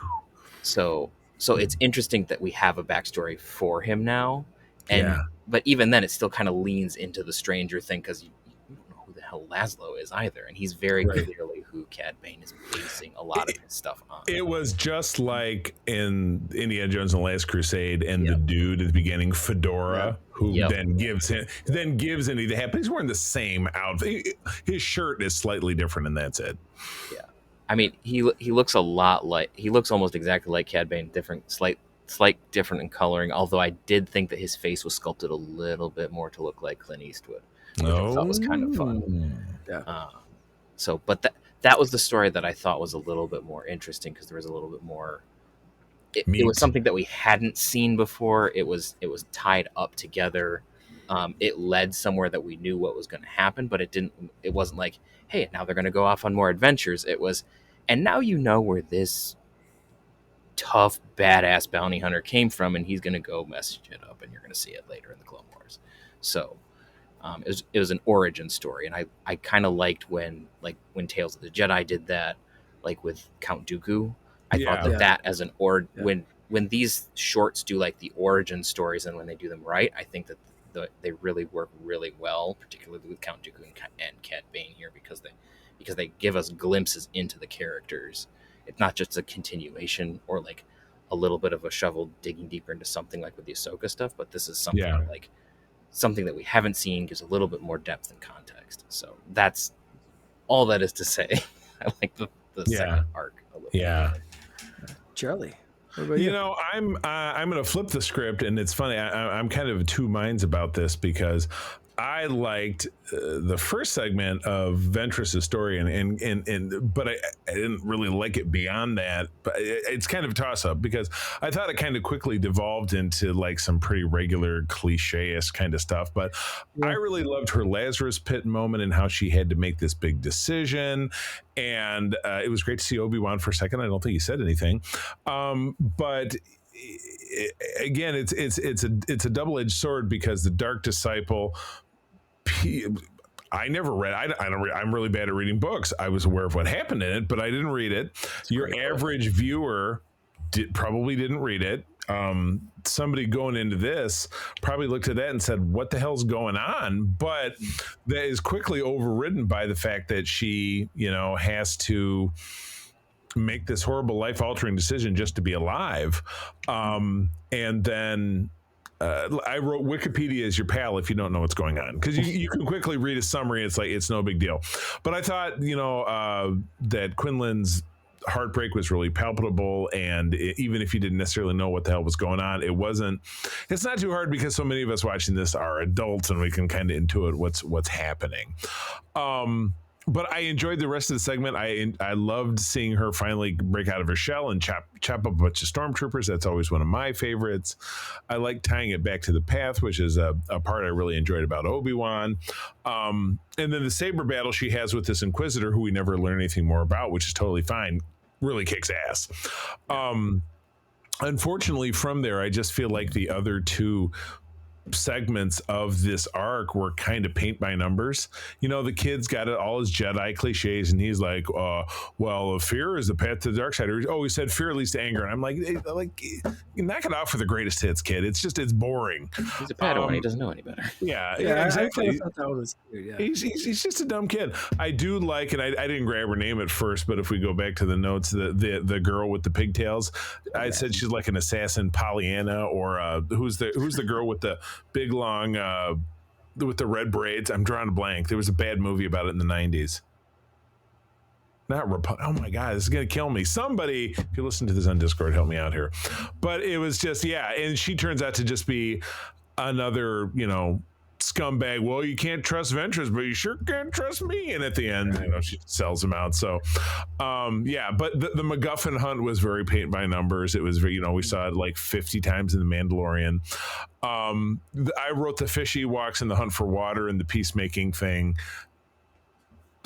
So it's interesting that we have a backstory for him now, Yeah. but even then, it still kind of leans into the stranger thing because you don't know who the hell Laszlo is either, and he's very Right. clearly who Cad Bane is basing a lot of his stuff on. It was just like in Indiana Jones and the Last Crusade, and Yep. the dude at the beginning, Fedora, Yeah. who Yep. then gives into the hat, but he's wearing the same outfit. His shirt is slightly different, and that's it. Yeah, I mean, he looks a lot like, he looks almost exactly like Cad Bane, slight different in coloring. Although I did think that his face was sculpted a little bit more to look like Clint Eastwood, which I thought was kind of fun. Yeah. But that was the story that I thought was a little bit more interesting because there was a little bit more. It was something that we hadn't seen before. It was tied up together. It led somewhere that we knew what was going to happen, but it didn't. It wasn't like, hey, now they're going to go off on more adventures. It was, and now you know where this tough, badass bounty hunter came from, and he's going to go mess it up, and you're going to see it later in the Clone Wars. So it was an origin story, and I kind of liked when Tales of the Jedi did that, like with Count Dooku. I thought that as an when these shorts do like the origin stories, and when they do them right, I think that they really work really well, particularly with Count Dooku and Cad Bane here, because they give us glimpses into the characters. It's not just a continuation or like a little bit of a shovel digging deeper into something like with the Ahsoka stuff, but this is something like something that we haven't seen, gives a little bit more depth and context. So that's all that is to say. I like the second arc a little bit. Charlie, what about you? I'm going to flip the script, and it's funny. I'm kind of two minds about this because I liked the first segment of Ventress's story, but I didn't really like it beyond that. But it's kind of a toss up because I thought it kind of quickly devolved into like some pretty regular cliche-esque kind of stuff. But I really loved her Lazarus Pit moment and how she had to make this big decision. And it was great to see Obi-Wan for a second. I don't think he said anything, but again, it's a double-edged sword because the Dark Disciple. I never read. I'm really bad at reading books. I was aware of what happened in it, but I didn't read it. Your average viewer probably didn't read it. Somebody going into this probably looked at that and said, "What the hell's going on?" But that is quickly overridden by the fact that she, has to make this horrible life-altering decision just to be alive, and then. I wrote Wikipedia is your pal if you don't know what's going on, because you can quickly read a summary. It's like, it's no big deal. But I thought, that Quinlan's heartbreak was really palpable. And even if you didn't necessarily know what the hell was going on, it's not too hard because so many of us watching this are adults and we can kind of intuit what's happening. But I enjoyed the rest of the segment. I loved seeing her finally break out of her shell and chop up a bunch of stormtroopers. That's always one of my favorites. I like tying it back to the path, which is a part I really enjoyed about Obi-Wan. And then the saber battle she has with this Inquisitor, who we never learn anything more about, which is totally fine, really kicks ass. Unfortunately, from there, I just feel like the other two segments of this arc were kind of paint by numbers. You know, the kid's got all his Jedi cliches, and he's like, well, fear is the path to the dark side. Or, oh, he said fear leads to anger. And I'm like, you knock it out for the greatest hits, kid. It's just, it's boring. He's a Padawan. He doesn't know any better. Yeah, I kind of exactly. thought that was cute. Yeah, He's just a dumb kid. I do like, and I didn't grab her name at first, but if we go back to the notes, the girl with the pigtails, I said she's like an assassin Pollyanna, or who's the girl with the big long with the red braids. I'm drawing a blank. There was a bad movie about it in the 90s. Oh my god, this is gonna kill me. Somebody, if you listen to this on Discord, help me out here. But it was just, yeah, and she turns out to just be another, scumbag. Well, you can't trust Ventress, but you sure can't trust me. And at the end, she sells him out. So yeah, but the MacGuffin hunt was very paint by numbers. It was very, we saw it like 50 times in The Mandalorian. I wrote the fishy walks and the hunt for water and the peacemaking thing.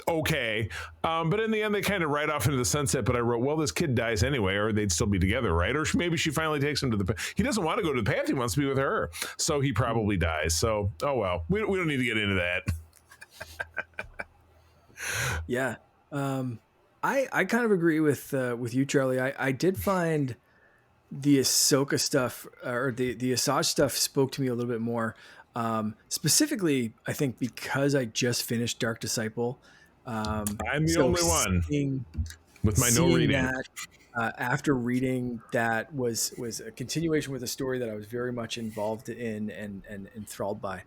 Okay, but in the end they kind of ride off into the sunset. But I wrote, well, this kid dies anyway, or they'd still be together, right? Or maybe she finally takes him to the, he doesn't want to go to the path, he wants to be with her, so he probably dies. So oh well, we don't need to get into that. yeah. I kind of agree with you, Charlie. I did find the Ahsoka stuff, or the Asajj stuff, spoke to me a little bit more. Specifically, I think because I just finished Dark Disciple. I'm the only one with my no reading. That, after reading that was a continuation with a story that I was very much involved in and enthralled by.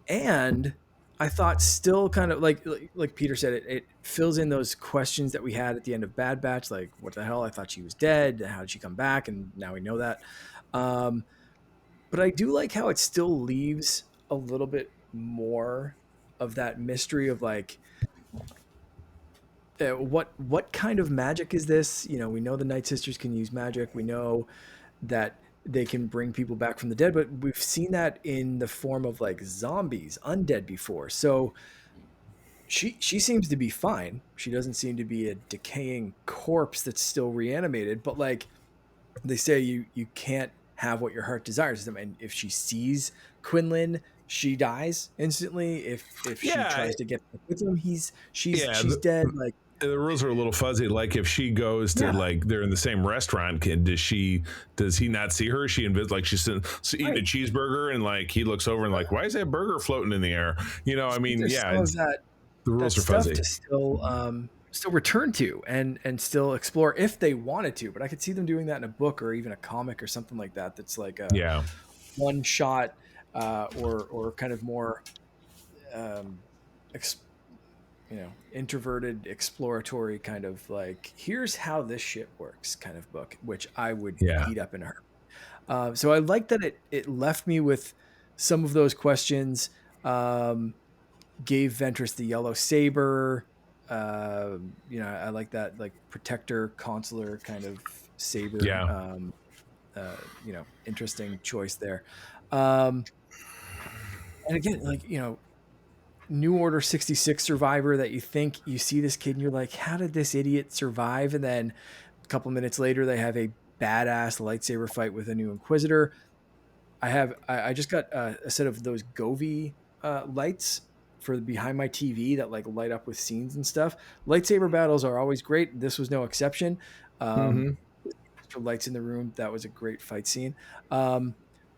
And I thought still kind of like Peter said, it fills in those questions that we had at the end of Bad Batch. Like, what the hell? I thought she was dead. How did she come back? And now we know that. But I do like how it still leaves a little bit more of that mystery of like, what kind of magic is this? We know the Night Sisters can use magic. We know that they can bring people back from the dead, but we've seen that in the form of like zombies, undead before. So she seems to be fine. She doesn't seem to be a decaying corpse that's still reanimated, but like they say, you can't have what your heart desires. And if she sees Quinlan, she dies instantly. If she tries to get with him, she's dead. Like, the rules are a little fuzzy. Like if she goes to like they're in the same restaurant, does he not see her? Is she like she's eating a cheeseburger and like he looks over and like, why is that burger floating in the air? I mean, the rules are fuzzy. To still return to and still explore if they wanted to. But I could see them doing that in a book or even a comic or something like that. That's like a one shot or kind of more introverted, exploratory kind of like, here's how this shit works kind of book, which I would eat up in her. So I like that it left me with some of those questions, gave Ventress the yellow saber. I like that, like protector, consular kind of saber. Interesting choice there. And again, like, New Order 66 survivor that you think you see this kid and you're like, how did this idiot survive? And then a couple minutes later, they have a badass lightsaber fight with a new Inquisitor. I just got a set of those Govi lights for behind my TV that like light up with scenes and stuff. Lightsaber battles are always great. This was no exception. For lights in the room, that was a great fight scene. But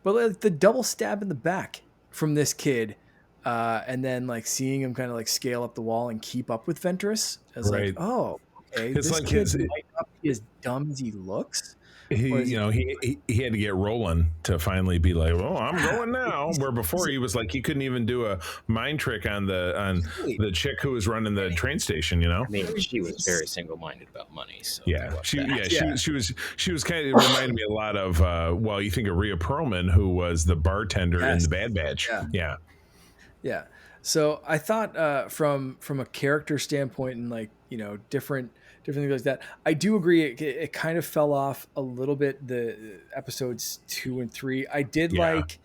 like the double stab in the back from this kid, and then like seeing him kind of like scale up the wall and keep up with Ventress, as like, oh, okay, it's this like kid might not be as dumb as he looks. He had to get rolling to finally be like, well, I'm going now. Where before he was like, he couldn't even do a mind trick on the chick who was running the train station. I mean, she was very single-minded about money. So she was kind of reminded me a lot of you think of Rhea Perlman, who was the bartender in the Bad Batch. Yeah. So I thought from a character standpoint and like, different things like that, I do agree it kind of fell off a little bit, the episodes 2 and 3. I did like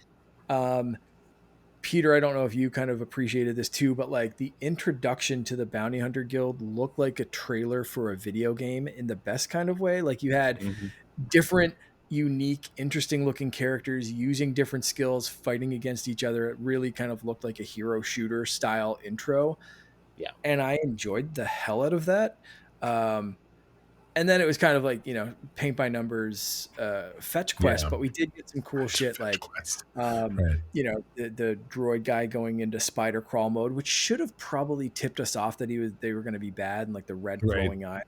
Peter, I don't know if you kind of appreciated this too, but like the introduction to the Bounty Hunter Guild looked like a trailer for a video game in the best kind of way. Like you had different unique, interesting looking characters using different skills, fighting against each other. It really kind of looked like a hero shooter style intro. Yeah. And I enjoyed the hell out of that. Um, and then it was kind of like, paint by numbers, fetch quest, Yeah. but we did get some cool shit Fetch like, quest. Right. the droid guy going into spider crawl mode, which should have probably tipped us off that they were going to be bad, and like the red Right. glowing eye.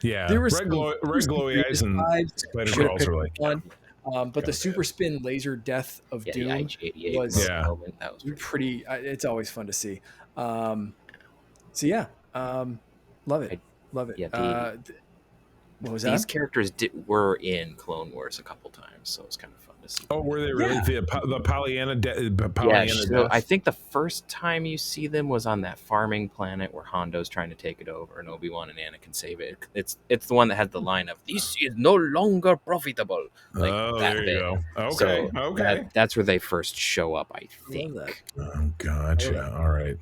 Yeah. There was Red glowy eyes and spider should have crawls picked are up like, one. But the God, super spin laser death of Yeah, the Doom IG-88 was Yeah. moment, that was pretty cool. it's always fun to see. So yeah, love it. Love it. Yeah, What was these that? characters were in Clone Wars a couple times, so it's kind of fun to see. Oh, were they really? Yeah. The Pollyanna Yeah, so I death? think the first time you see them was on that farming planet where Hondo's trying to take it over, and Obi-Wan and Anakin save it. It's the one that has the line of "This is no longer profitable." Like Oh, that there bit. you go. Okay, So okay. that's where they first show up, I think. Love that. Oh, gotcha. All right.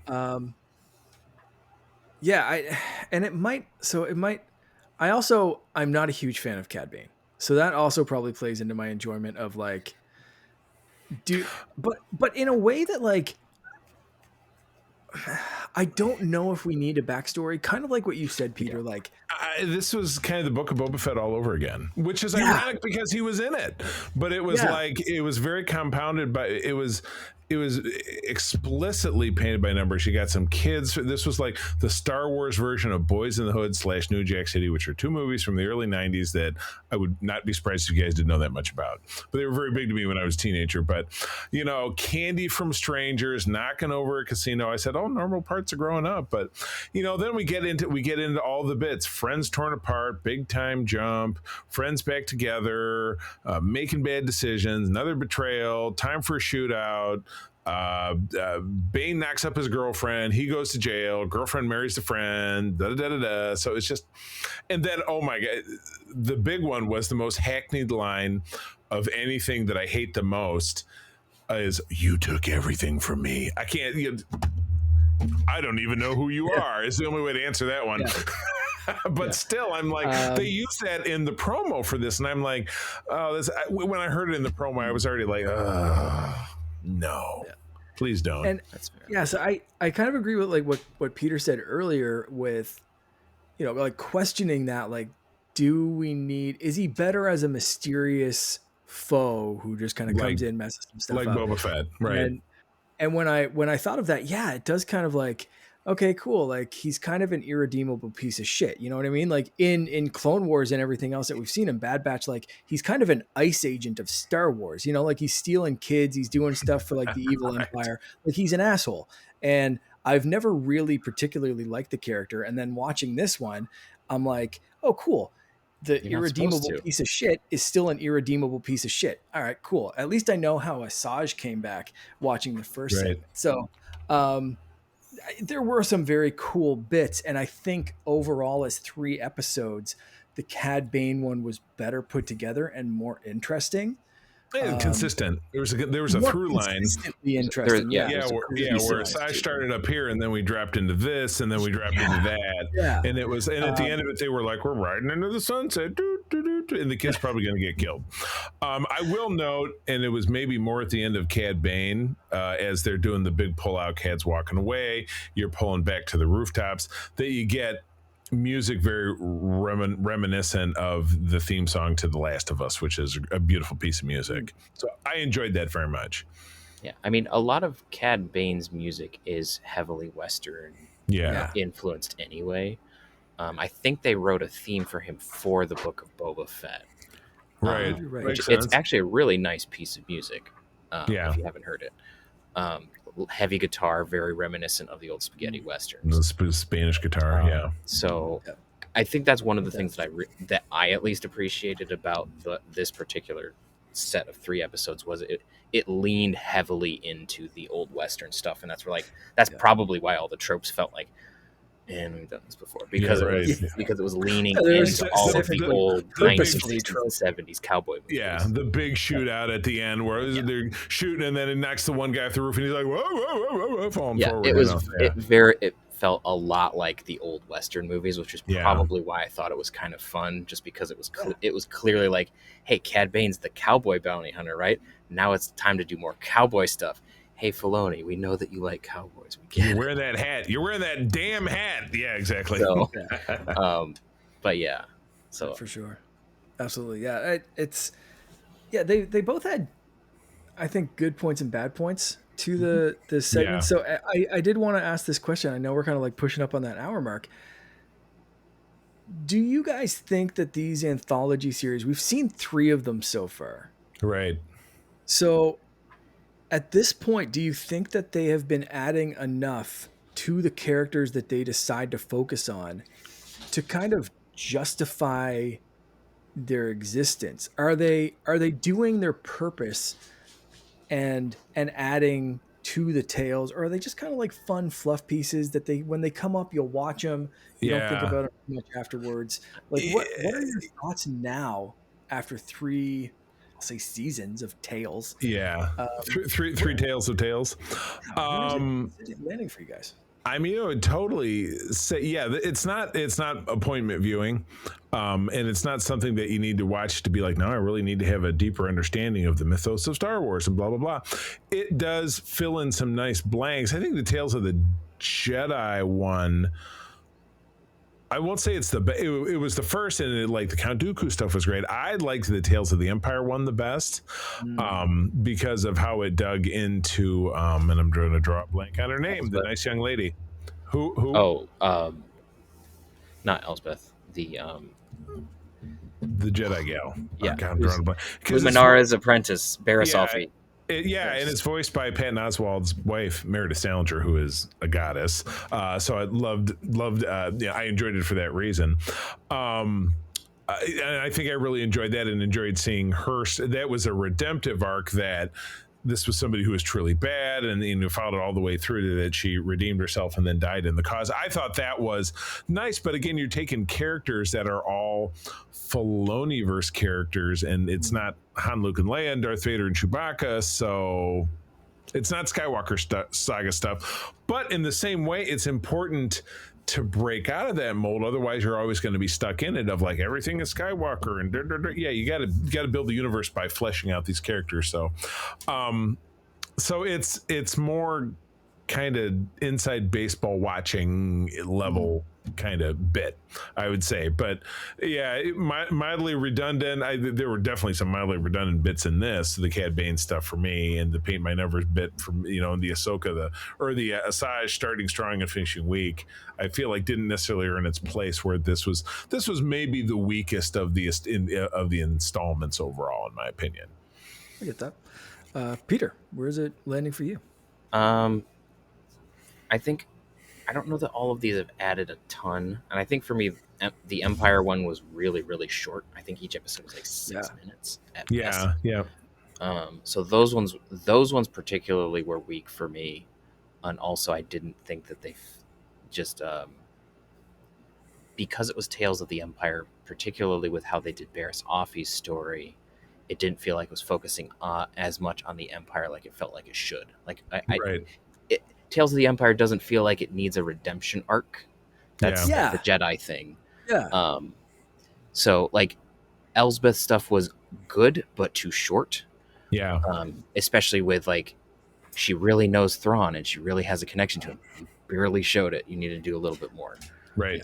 Yeah, I'm not a huge fan of Cad Bane. So that also probably plays into my enjoyment of like but in a way that like I don't know if we need a backstory, kind of like what you said, Peter. Yeah. Like This was kind of the Book of Boba Fett all over again, which is ironic because he was in it, but it was like it was very compounded by it was explicitly painted by numbers. You got some kids. This was like the Star Wars version of Boys in the Hood / New Jack City, which are two movies from the early 90s that I would not be surprised if you guys didn't know that much about. But they were very big to me when I was a teenager. But, candy from strangers, knocking over a casino. I said, oh, normal parts of growing up. But, then we get into all the bits. Friends torn apart, big time jump, friends back together, making bad decisions, another betrayal, time for a shootout. Bane knocks up his girlfriend. He goes to jail. Girlfriend marries the friend. Da, da, da, da. So it's just, and then, oh my God, the big one was the most hackneyed line of anything that I hate the most is, you took everything from me. I can't, I don't even know who you are. It's the only way to answer that one. Yeah. But still, I'm like, they use that in the promo for this, and I'm like, oh, this. When I heard it in the promo, I was already like, no, please don't. And That's fair. Yeah, so I kind of agree with like what Peter said earlier with, like questioning that, like, is he better as a mysterious foe who just kind of comes in, messes some stuff like up? Boba Fett, right? And when I thought of that, yeah, it does kind of like, okay, cool. Like he's kind of an irredeemable piece of shit. You know what I mean? Like in Clone Wars and everything else that we've seen in Bad Batch, like he's kind of an ICE agent of Star Wars. Like he's stealing kids, he's doing stuff for like the evil empire. Like he's an asshole. And I've never really particularly liked the character. And then watching this one, I'm like, oh, cool. The irredeemable piece of shit is still an irredeemable piece of shit. All right, cool. At least I know how Asajj came back watching the first segment. So there were some very cool bits. And I think overall as 3 episodes, the Cad Bane one was better put together and more interesting. Consistent. There was a through line. Consistently interesting. Where I started up here, and then we dropped into this, and then we dropped into that. Yeah. And it was, and at the end of it, they were like, "We're riding into the sunset," and the kid's probably going to get killed. I will note, and it was maybe more at the end of Cad Bane, as they're doing the big pull out, Cad's walking away, you're pulling back to the rooftops, that you get music very reminiscent of the theme song to The Last of Us, which is a beautiful piece of music. So I enjoyed that very much. Yeah, I mean, a lot of Cad Bane's music is heavily Western influenced anyway. I think they wrote a theme for him for the Book of Boba Fett. Right. It's actually a really nice piece of music, if you haven't heard it. Heavy guitar, very reminiscent of the old spaghetti westerns. The Spanish guitar, So I think that's one of the things that I at least appreciated about this particular set of 3 episodes was it leaned heavily into the old Western stuff, and that's probably why all the tropes felt like, and we've done this before, because it was leaning into all of the old 90s and 70s cowboy movies. Yeah, the big shootout at the end where they're shooting and then it knocks the one guy off the roof and he's like, whoa, falling forward. It felt a lot like the old Western movies, which is Yeah. probably why I thought it was kind of fun, just because Yeah, it was clearly like, hey, Cad Bane's the cowboy bounty hunter, right? Now it's time to do more cowboy stuff. Hey, Filoni, we know that you like cowboys. We You're get it. wearing that hat. You're wearing that damn hat. Yeah, exactly. So, yeah, but yeah, so for sure. Absolutely. Yeah. It's yeah, they both had, I think, good points and bad points to the segment. Yeah. So I did want to ask this question. I know we're kind of like pushing up on that hour mark. Do you guys think that these anthology series, we've seen 3 of them so far. Right. So at this point, do you think that they have been adding enough to the characters that they decide to focus on to kind of justify their existence? Are they doing their purpose and adding to the tales, or are they just kind of like fun fluff pieces that they, when they come up, you'll watch them, you don't think Yeah. about it much afterwards? Like what are your thoughts now after 3, I'll say, seasons of tales? Yeah. Three Where, tales of tales. yeah, Um, is it landing for you guys? I mean, I would totally say, yeah, it's not appointment viewing, and it's not something that you need to watch to be like, no, I really need to have a deeper understanding of the mythos of Star Wars and blah blah blah. It does fill in some nice blanks. I think the Tales of the Jedi one, I won't say it's it was the first, and like the Count Dooku stuff was great. I liked the Tales of the Empire one the best, Mm. because of how it dug into, and I'm going to draw a blank on her name, the Elspeth. nice young lady. Who? Oh, not Elspeth. The Jedi gal. Yeah, God, I'm drawing who's a blank. Because Luminara's apprentice, yeah, Barasofi. yeah, and it's voiced by Patton Oswalt's wife, Meredith Salinger, who is a goddess. So I loved. Yeah, I enjoyed it for that reason. I think I really enjoyed that and enjoyed seeing her. That was a redemptive arc, that this was somebody who was truly bad, and followed it all the way through to that she redeemed herself and then died in the cause. I thought that was nice, but again, you're taking characters that are all Filoniverse characters, and it's not Han, Luke, and Leia, and Darth Vader and Chewbacca, so it's not Skywalker saga stuff. But in the same way, it's important to break out of that mold. Otherwise, you're always going to be stuck in it of like everything is Skywalker and yeah. You got to build the universe by fleshing out these characters. So it's more kind of inside baseball watching level kind of bit, I would say. But yeah, mildly redundant. There were definitely some mildly redundant bits in this, the Cad Bane stuff for me, and the paint my numbers bit from the Ahsoka, the Asajj starting strong and finishing weak. I feel like didn't necessarily earn its place, where this was maybe the weakest of the installments overall, in my opinion. I get that. Peter, where is it landing for you? Um, I think I don't know that all of these have added a ton, and I think for me, the Empire one was really really short. I think each episode was like 6 minutes at best. Yeah. So those ones particularly were weak for me, and also I didn't think that they just because it was Tales of the Empire, particularly with how they did Barriss Offee's story. It didn't feel like it was focusing as much on the Empire like it felt like it should. Like Right. Tales of the Empire doesn't feel like it needs a redemption arc. That's Yeah. the Jedi thing. Yeah. So like Elsbeth stuff was good but too short. Yeah. Especially with like she really knows Thrawn and she really has a connection to him. You barely showed it. You need to do a little bit more. Right.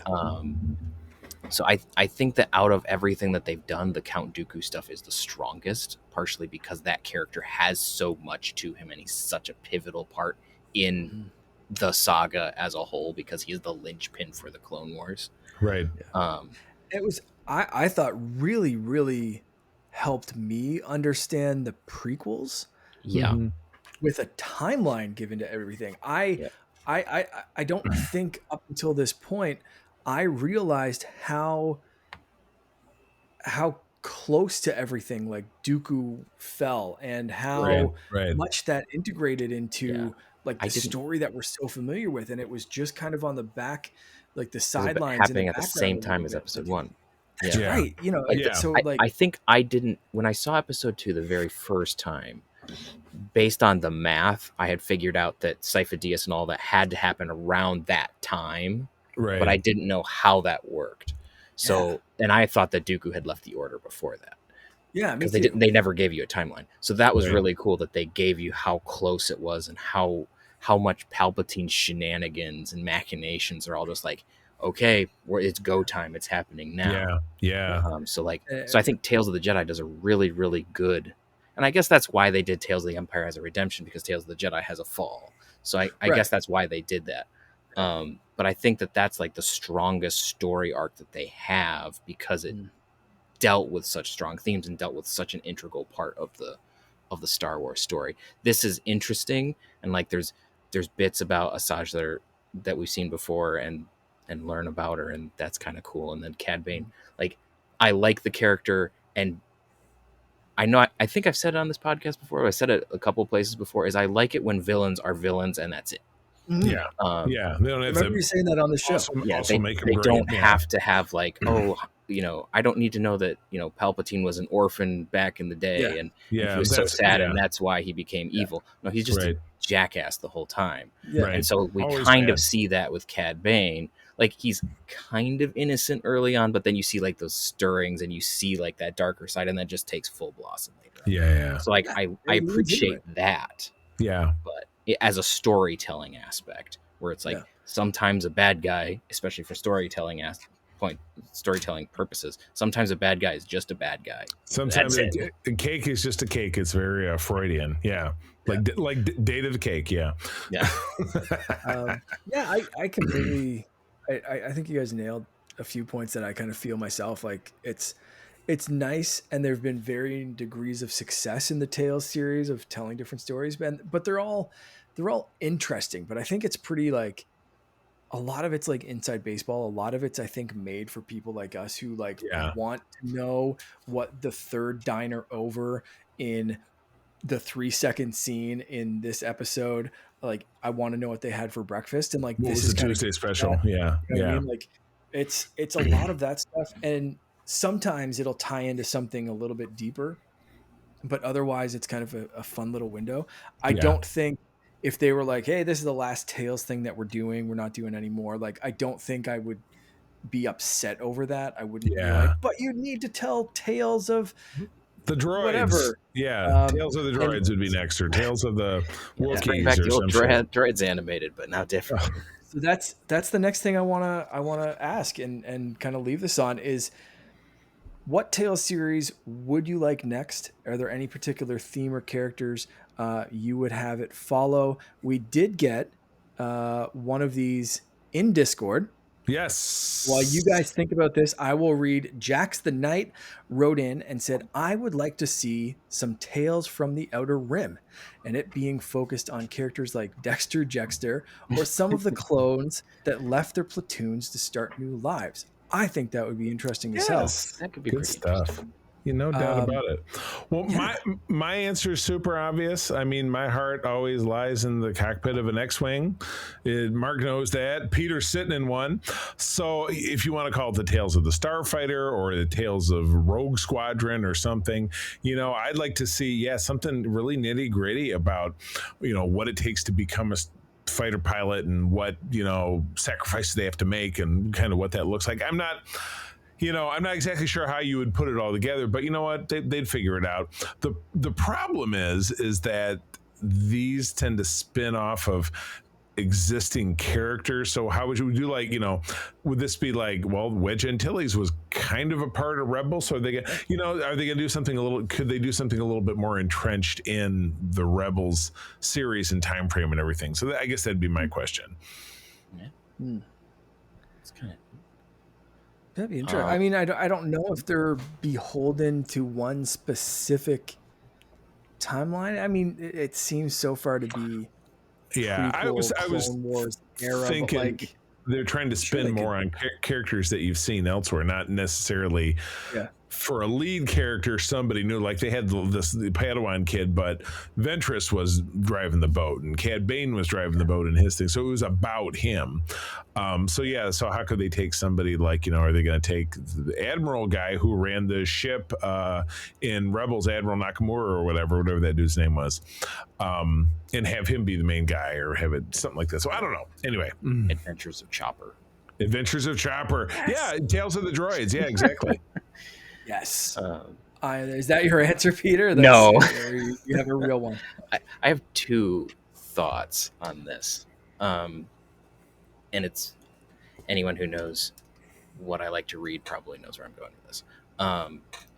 So I think that out of everything that they've done, the Count Dooku stuff is the strongest, partially because that character has so much to him and he's such a pivotal part in the saga as a whole, because he's the linchpin for the Clone Wars. Right. It was, I thought, really, really helped me understand the prequels. Yeah. Mm-hmm. With a timeline given to everything. I don't think up until this point I realized how close to everything like Dooku fell, and how Right. much that integrated into like the I didn't- story that we're so familiar with, and it was just kind of on the back, like the It was sidelines in the happening at the background same a time little as bit. episode Like, one. that's Yeah. right. Like so like I think I didn't, when I saw episode 2 the very first time, based on the math, I had figured out that Cypher Diaz and all that had to happen around that time, but Right. I didn't know how that worked. Yeah. So, and I thought that Dooku had left the Order before that Yeah, me because too. they never gave you a timeline. So that was Right. really cool that they gave you how close it was and how much Palpatine shenanigans and machinations are all just like, okay, it's go time, it's happening now. Yeah. Yeah. So I think Tales of the Jedi does a really, really good, and I guess that's why they did Tales of the Empire as a redemption, because Tales of the Jedi has a fall. So I Right. guess that's why they did that. But I think that that's like the strongest story arc that they have because it Mm. dealt with such strong themes and dealt with such an integral part of the Star Wars story. This is interesting, and like there's bits about Asajj that we've seen before and learn about her, and that's kind of cool. And then Cad Bane, like I like the character, and I think I've said it on this podcast before. I said it a couple of places before. Is I like it when villains are villains, and that's it. Mhm. Yeah. Um, Yeah. They don't I have remember to you saying that on the show. yeah, also make them they great. don't Yeah. have to have like, oh, I don't need to know that Palpatine was an orphan back in the Yeah. day, and he Yeah. was so sad, Yeah. and that's why he became Yeah. evil. No, he's just a Right. jackass the whole time. Yeah. And Right. so we Always kind of bad. see that with Cad Bane. Like he's kind of innocent early on, but then you see like those stirrings, and you see like that darker side, and that just takes full blossom later on. Yeah. So like Yeah. I It leads into appreciate it. that, Yeah. but as a storytelling aspect, where it's like Yeah. sometimes a bad guy, especially for storytelling purposes, sometimes a bad guy is just a bad guy. Sometimes That's it. a cake is just a cake. It's very Freudian. Yeah. Yeah. Like date of the cake. Yeah. Yeah. Yeah, I completely I think you guys nailed a few points that I kind of feel myself. Like it's nice, and there have been varying degrees of success in the Tales series of telling different stories, but they're all interesting. But I think it's pretty like a lot of it's like inside baseball. A lot of it's I think made for people like us who like Yeah. want to know what the third diner over in the 3-second scene in this episode. Like I want to know what they had for breakfast, and like What this was is the kind of Tuesday that. special? Yeah. You know what I Yeah. mean? Like it's a lot of that stuff, and sometimes it'll tie into something a little bit deeper, but otherwise it's kind of a fun little window. I Yeah. don't think if they were like, hey, this is the last Tales thing that we're doing, we're not doing anymore, like I don't think I would be upset over that. I wouldn't be like, Yeah. but you need to tell tales of The droids. whatever. Yeah. Tales of the And droids would be next, or Tales of the Let's bring Wookiees back or the old some shit. droids animated, but now different. so that's the next thing I wanna ask and kind of leave this on is what Tales series would you like next? Are there any particular theme or characters you would have it follow? We did get one of these in Discord. While you guys Yes. think about this, I will read. Jax the Knight wrote in and said, I would like to see some Tales from the Outer Rim, and it being focused on characters like Dexter Jexter or some of the clones that left their platoons to start new lives. I think that would be interesting as hell. Yes. That could be Good pretty stuff. interesting. No doubt Um, about it. Well, yeah. my answer is super obvious. I mean, my heart always lies in the cockpit of an X-wing. Mark knows that. Peter's sitting in one. So if you want to call it the Tales of the Starfighter or the Tales of Rogue Squadron or something, I'd like to see something really nitty gritty about what it takes to become a fighter pilot and what sacrifices they have to make and kind of what that looks like. I'm not exactly sure how you would put it all together, but you know what? They'd figure it out. The problem is that these tend to spin off of existing characters. So how would you do would this be like, well, Wedge Antilles was kind of a part of Rebels, so are they gonna do something could they do something a little bit more entrenched in the Rebels series and time frame and everything? So I guess that'd be my question. Yeah. Hmm. It's kind of That'd be interesting. I mean, I don't know if they're beholden to one specific timeline. I mean, it seems so far to be Yeah, I prequel was Clone Wars era, but thinking like they're trying to sure spin they more could. on characters that you've seen elsewhere, not necessarily Yeah. for a lead character, somebody new. Like they had the Padawan kid, but Ventress was driving the boat, and Cad Bane was driving the boat in his thing. So it was about him. So yeah. So how could they take somebody like, are they going to take the Admiral guy who ran the ship in Rebels, Admiral Nakamura or whatever that dude's name was, and have him be the main guy, or have it something like that. So I don't know. Anyway, Adventures of Chopper. Adventures of Chopper. Yes. Yeah, Tales of the Droids. Yeah, exactly. Yes. Is that your answer, Peter? No. Or you have a real one? I have two thoughts on this. And it's anyone who knows what I like to read probably knows where I'm going with this.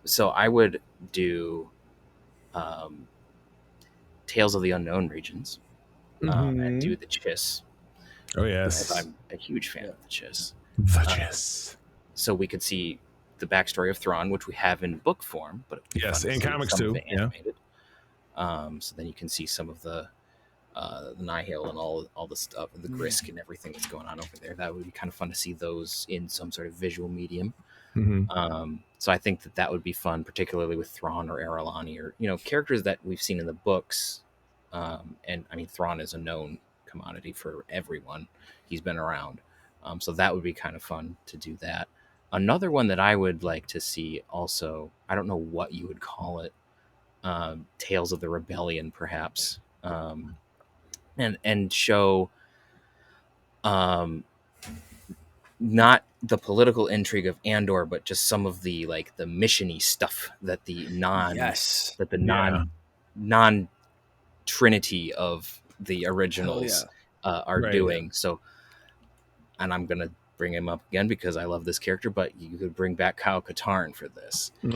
So I would do Tales of the Unknown Regions and do the Chiss. Oh, yes. I'm a huge fan of the Chiss. The Chiss. So we could see the backstory of Thrawn, which we have in book form, but yes, and comics too. Animated. So then you can see some of the Nihil and all the stuff, and the Grisk and everything that's going on over there. That would be kind of fun to see those in some sort of visual medium. So I think that would be fun, particularly with Thrawn or Erelani, or characters that we've seen in the books. And I mean, Thrawn is a known commodity for everyone. He's been around. So that would be kind of fun to do that. Another one that I would like to see also, I don't know what you would call it, Tales of the Rebellion, perhaps, and show not the political intrigue of Andor, but just some of the the mission-y stuff that the non Trinity of the originals are doing. Yeah. So, and I'm gonna bring him up again because I love this character, but you could bring back Kyle Katarn for this. And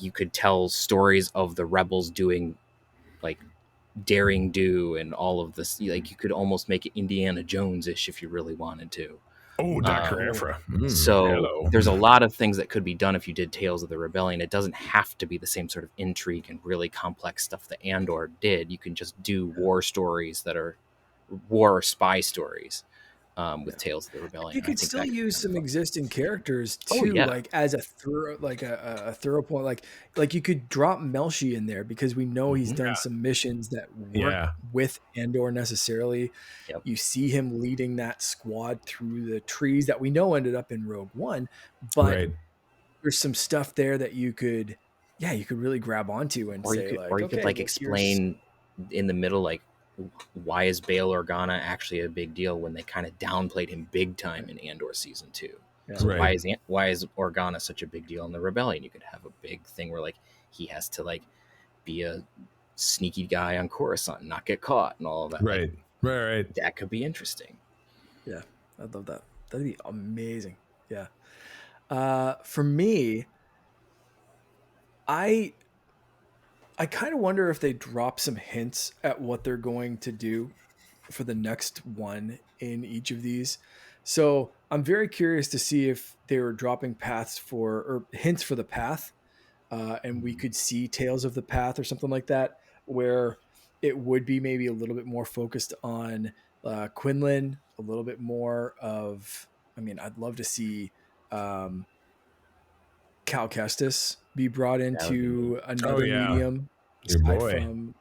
you could tell stories of the rebels doing daring do and all of this. You could almost make it Indiana Jones-ish if you really wanted to. Oh, Dr. Aphra. So there's a lot of things that could be done if you did Tales of the Rebellion. It doesn't have to be the same sort of intrigue and really complex stuff that Andor did. You can just do war stories that are war spy stories with Tales of the Rebellion. You could still use some existing characters too, as a thorough point. Like you could drop Melshi in there because we know he's done some missions that weren't with Andor necessarily. Yep. You see him leading that squad through the trees that we know ended up in Rogue One, but there's some stuff there that you could really grab onto and you could explain in the middle, why is Bail Organa actually a big deal when they kind of downplayed him big time in Andor season 2? Yeah. So why is Organa such a big deal in the Rebellion? You could have a big thing where he has to be a sneaky guy on Coruscant and not get caught and all of that. Right. That could be interesting. Yeah, I'd love that. That'd be amazing. Yeah. For me, I kind of wonder if they drop some hints at what they're going to do for the next one in each of these. So I'm very curious to see if they were dropping hints for the path, and we could see Tales of the Path or something like that, where it would be maybe a little bit more focused on Quinlan, a little bit more of. I mean, I'd love to see Cal Kestis be brought into another medium aside from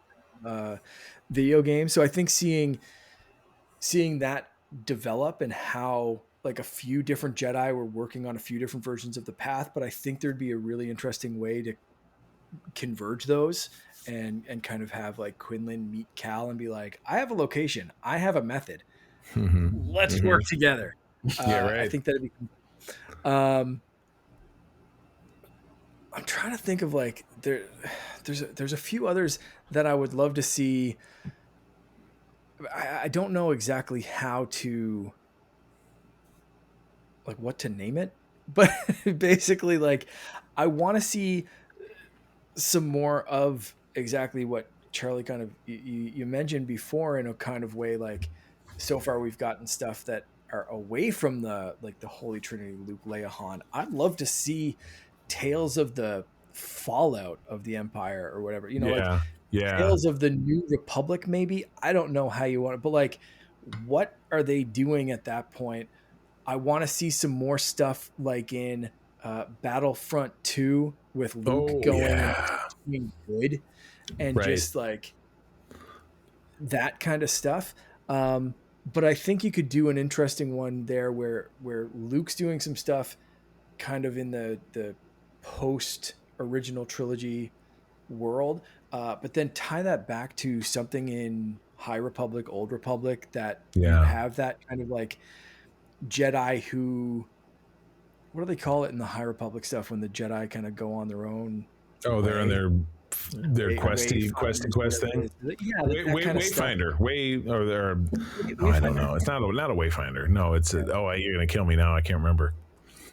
video games. So I think seeing that develop and how a few different Jedi were working on a few different versions of the path, but I think there'd be a really interesting way to converge those and kind of have Quinlan meet Cal and be like, I have a location, I have a method, let's work together. I think that'd be I'm trying to think of there's a few others that I would love to see. I don't know exactly how to what to name it, but basically I want to see some more of exactly what Charlie kind of you mentioned before in a kind of way. So far we've gotten stuff that are away from the Holy Trinity, Luke, Leia, Han. I'd love to see Tales of the fallout of the Empire or whatever, Tales of the New Republic, maybe. I don't know how you want it, but what are they doing at that point? I want to see some more stuff like in Battlefront 2 with Luke Oh going and yeah, doing good and right. just like that kind of stuff. But I think you could do an interesting one there where Luke's doing some stuff kind of in the post original trilogy world, but then tie that back to something in High Republic, Old Republic, that you Yeah. have that kind of like Jedi who, what do they call it in the High Republic stuff when the Jedi kind of go on their own Oh, they're on way? their questy Wayfinders, quest whatever it thing. is. Yeah, that kind of stuff. Wayfinder. Or they're oh, I don't Wayfinder. know. It's not a wayfinder. No, it's Yeah. you're gonna kill me now. I can't remember.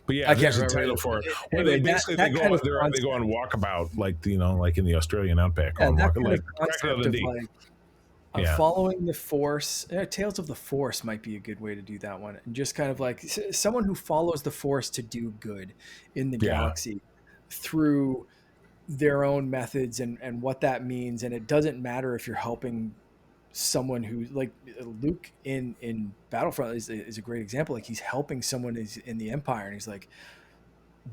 But yeah, I can't there's a remember. title for it where they Anyway, that basically that kind of they go on concept. walkabout like like in the Australian outback Yeah, going that walk kind like of Crocodile concept of Dundee. like Yeah, following the Force. Tales of the Force might be a good way to do that one, and just kind of like someone who follows the Force to do good in the yeah, galaxy through their own methods and what that means. And it doesn't matter if you're helping someone who like Luke in Battlefront is a great example. Like he's helping someone who's in the Empire, and he's like,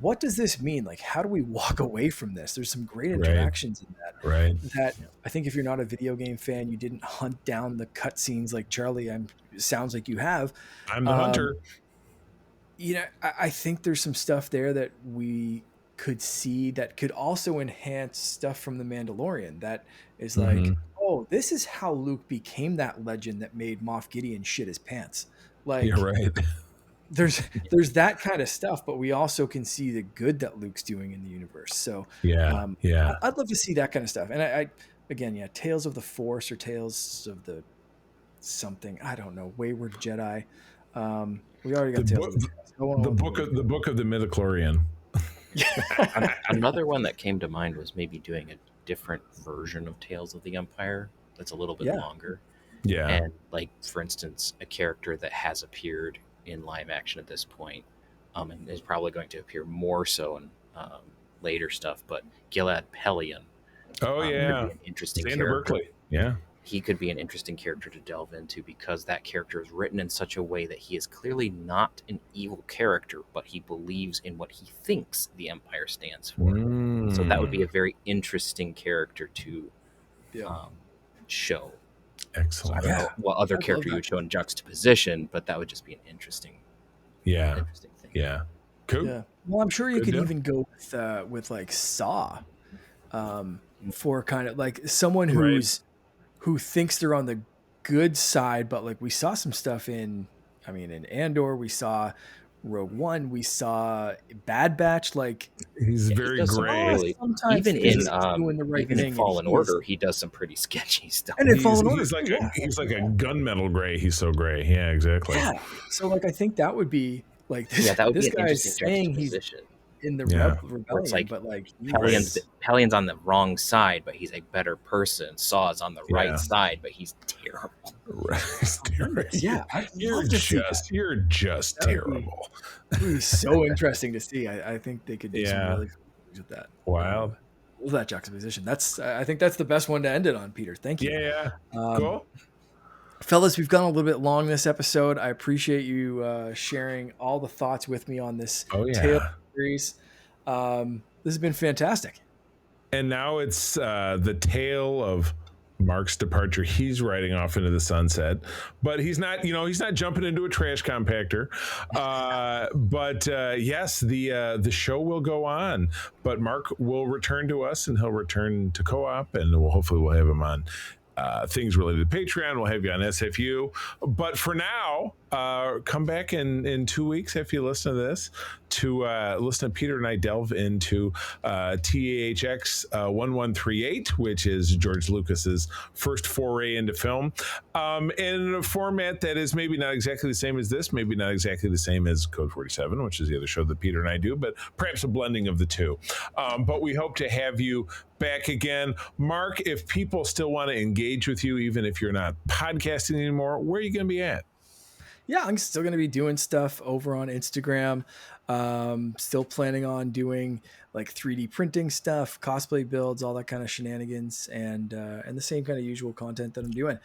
what does this mean? Like, how do we walk away from this? There's some great right, interactions in right. that I think if you're not a video game fan, you didn't hunt down the cutscenes like Charlie. Sounds like you have. I'm the Um, hunter. I think there's some stuff there that we could see that could also enhance stuff from the Mandalorian. That is like, Hmm. oh, this is how Luke became that legend that made Moff Gideon shit his pants. You're Like, right. there's there's that kind of stuff, but we also can see the good that Luke's doing in the universe. So Yeah, yeah. I'd love to see that kind of stuff. And I again, yeah, Tales of the Force or Tales of the something, I don't know, Wayward Jedi. We already The got Tales book, of the Jedi. So I want to look the book of the midichlorian. Another one that came to mind was maybe doing a different version of Tales of the Empire that's a little bit yeah, longer. Yeah, And like for instance, a character that has appeared in live action at this point, and is probably going to appear more so in later stuff, but Gilad Pelion oh could yeah, be an interesting Xander character. Berkeley. Yeah, He could be an interesting character to delve into because that character is written in such a way that he is clearly not an evil character, but he believes in what he thinks the Empire stands for. So that would be a very interesting character to yeah, um, show. So I excellent. don't yeah. know what other I'd love character you that. would show in juxtaposition, but that would just be an Yeah, interesting thing. yeah. Cool. Yeah. Well, I'm sure you Good could deal. even go with like Saw, for kind of like someone Right. who thinks they're on the good side, but like we saw some stuff in, I mean, in Andor, we saw Rogue One, we saw Bad Batch. Like, He's Yeah, he very does some gray. really sometimes this is doing the right even in thing, and Fallen he is, Order, he does some pretty sketchy stuff. and in Fallen Order He's like too. Yeah, a gunmetal gray. He's so gray. Yeah, exactly. yeah. So like, I think that would be like Yeah, this. that would be This an guy interesting is saying he's juxtaposition. in the Yeah. Where it's rebellion, like but like he Pellion's is, Pellion's on the wrong side, but he's a better person. Saw's on the right Yeah. side, but he's terrible. yeah. I'd love to see that. You're just That would be, terrible. it would be so interesting to see. I think they could do some Yeah. really cool things with that. Wild. Love that juxtaposition. I think that's the best one to end it on, Peter. Thank you. Yeah. Um, Cool. fellas, we've gone a little bit long this episode. I appreciate you sharing all the thoughts with me on this Oh Tale yeah. series. This has been fantastic. And now it's the tale of Mark's departure. He's riding off into the sunset, but he's not. He's not jumping into a trash compactor. But yes, the show will go on. But Mark will return to us, and he'll return to co-op, and hopefully we'll have him on things related to Patreon. We'll have you on SFU. But for now, come back in 2 weeks if you listen to this to listen to Peter and I delve into THX 1138, which is George Lucas's first foray into film, in a format that is maybe not exactly the same as this, maybe not exactly the same as Code 47, which is the other show that Peter and I do, but perhaps a blending of the two. But we hope to have you back again. Mark, if people still want to engage with you, even if you're not podcasting anymore, where are you going to be at? Yeah, I'm still going to be doing stuff over on Instagram. Still planning on doing like 3D printing stuff, cosplay builds, all that kind of shenanigans, and the same kind of usual content that I'm doing.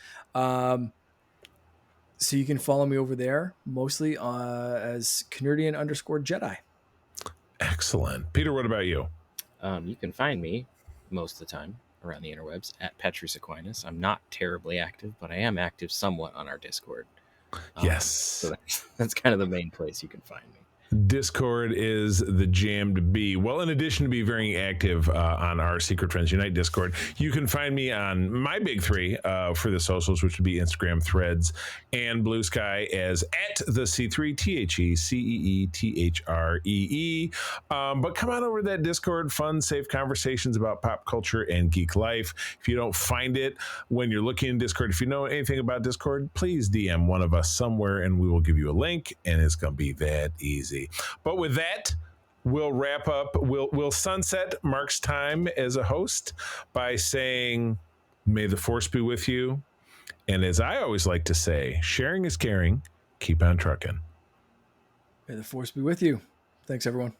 So you can follow me over there, mostly as Canardian_Jedi. Excellent. Peter, what about you? You can find me most of the time around the interwebs at Petrus Aquinas. I'm not terribly active, but I am active somewhat on our Discord. Yes. So that's kind of the main place you can find me. Discord is the jam to be. Well, in addition to be very active on our Secret Friends Unite Discord, you can find me on my big three for the socials, which would be Instagram, Threads, and Blue Sky as at the C3 TheCeeThree. But come on over to that Discord, fun, safe conversations about pop culture and geek life. If you don't find it when you're looking in Discord, if you know anything about Discord, please DM one of us somewhere and we will give you a link, and it's going to be that easy. But with that, we'll wrap up. We'll sunset Mark's time as a host by saying, may the force be with you. And as I always like to say, sharing is caring. Keep on trucking. May the force be with you. Thanks, everyone.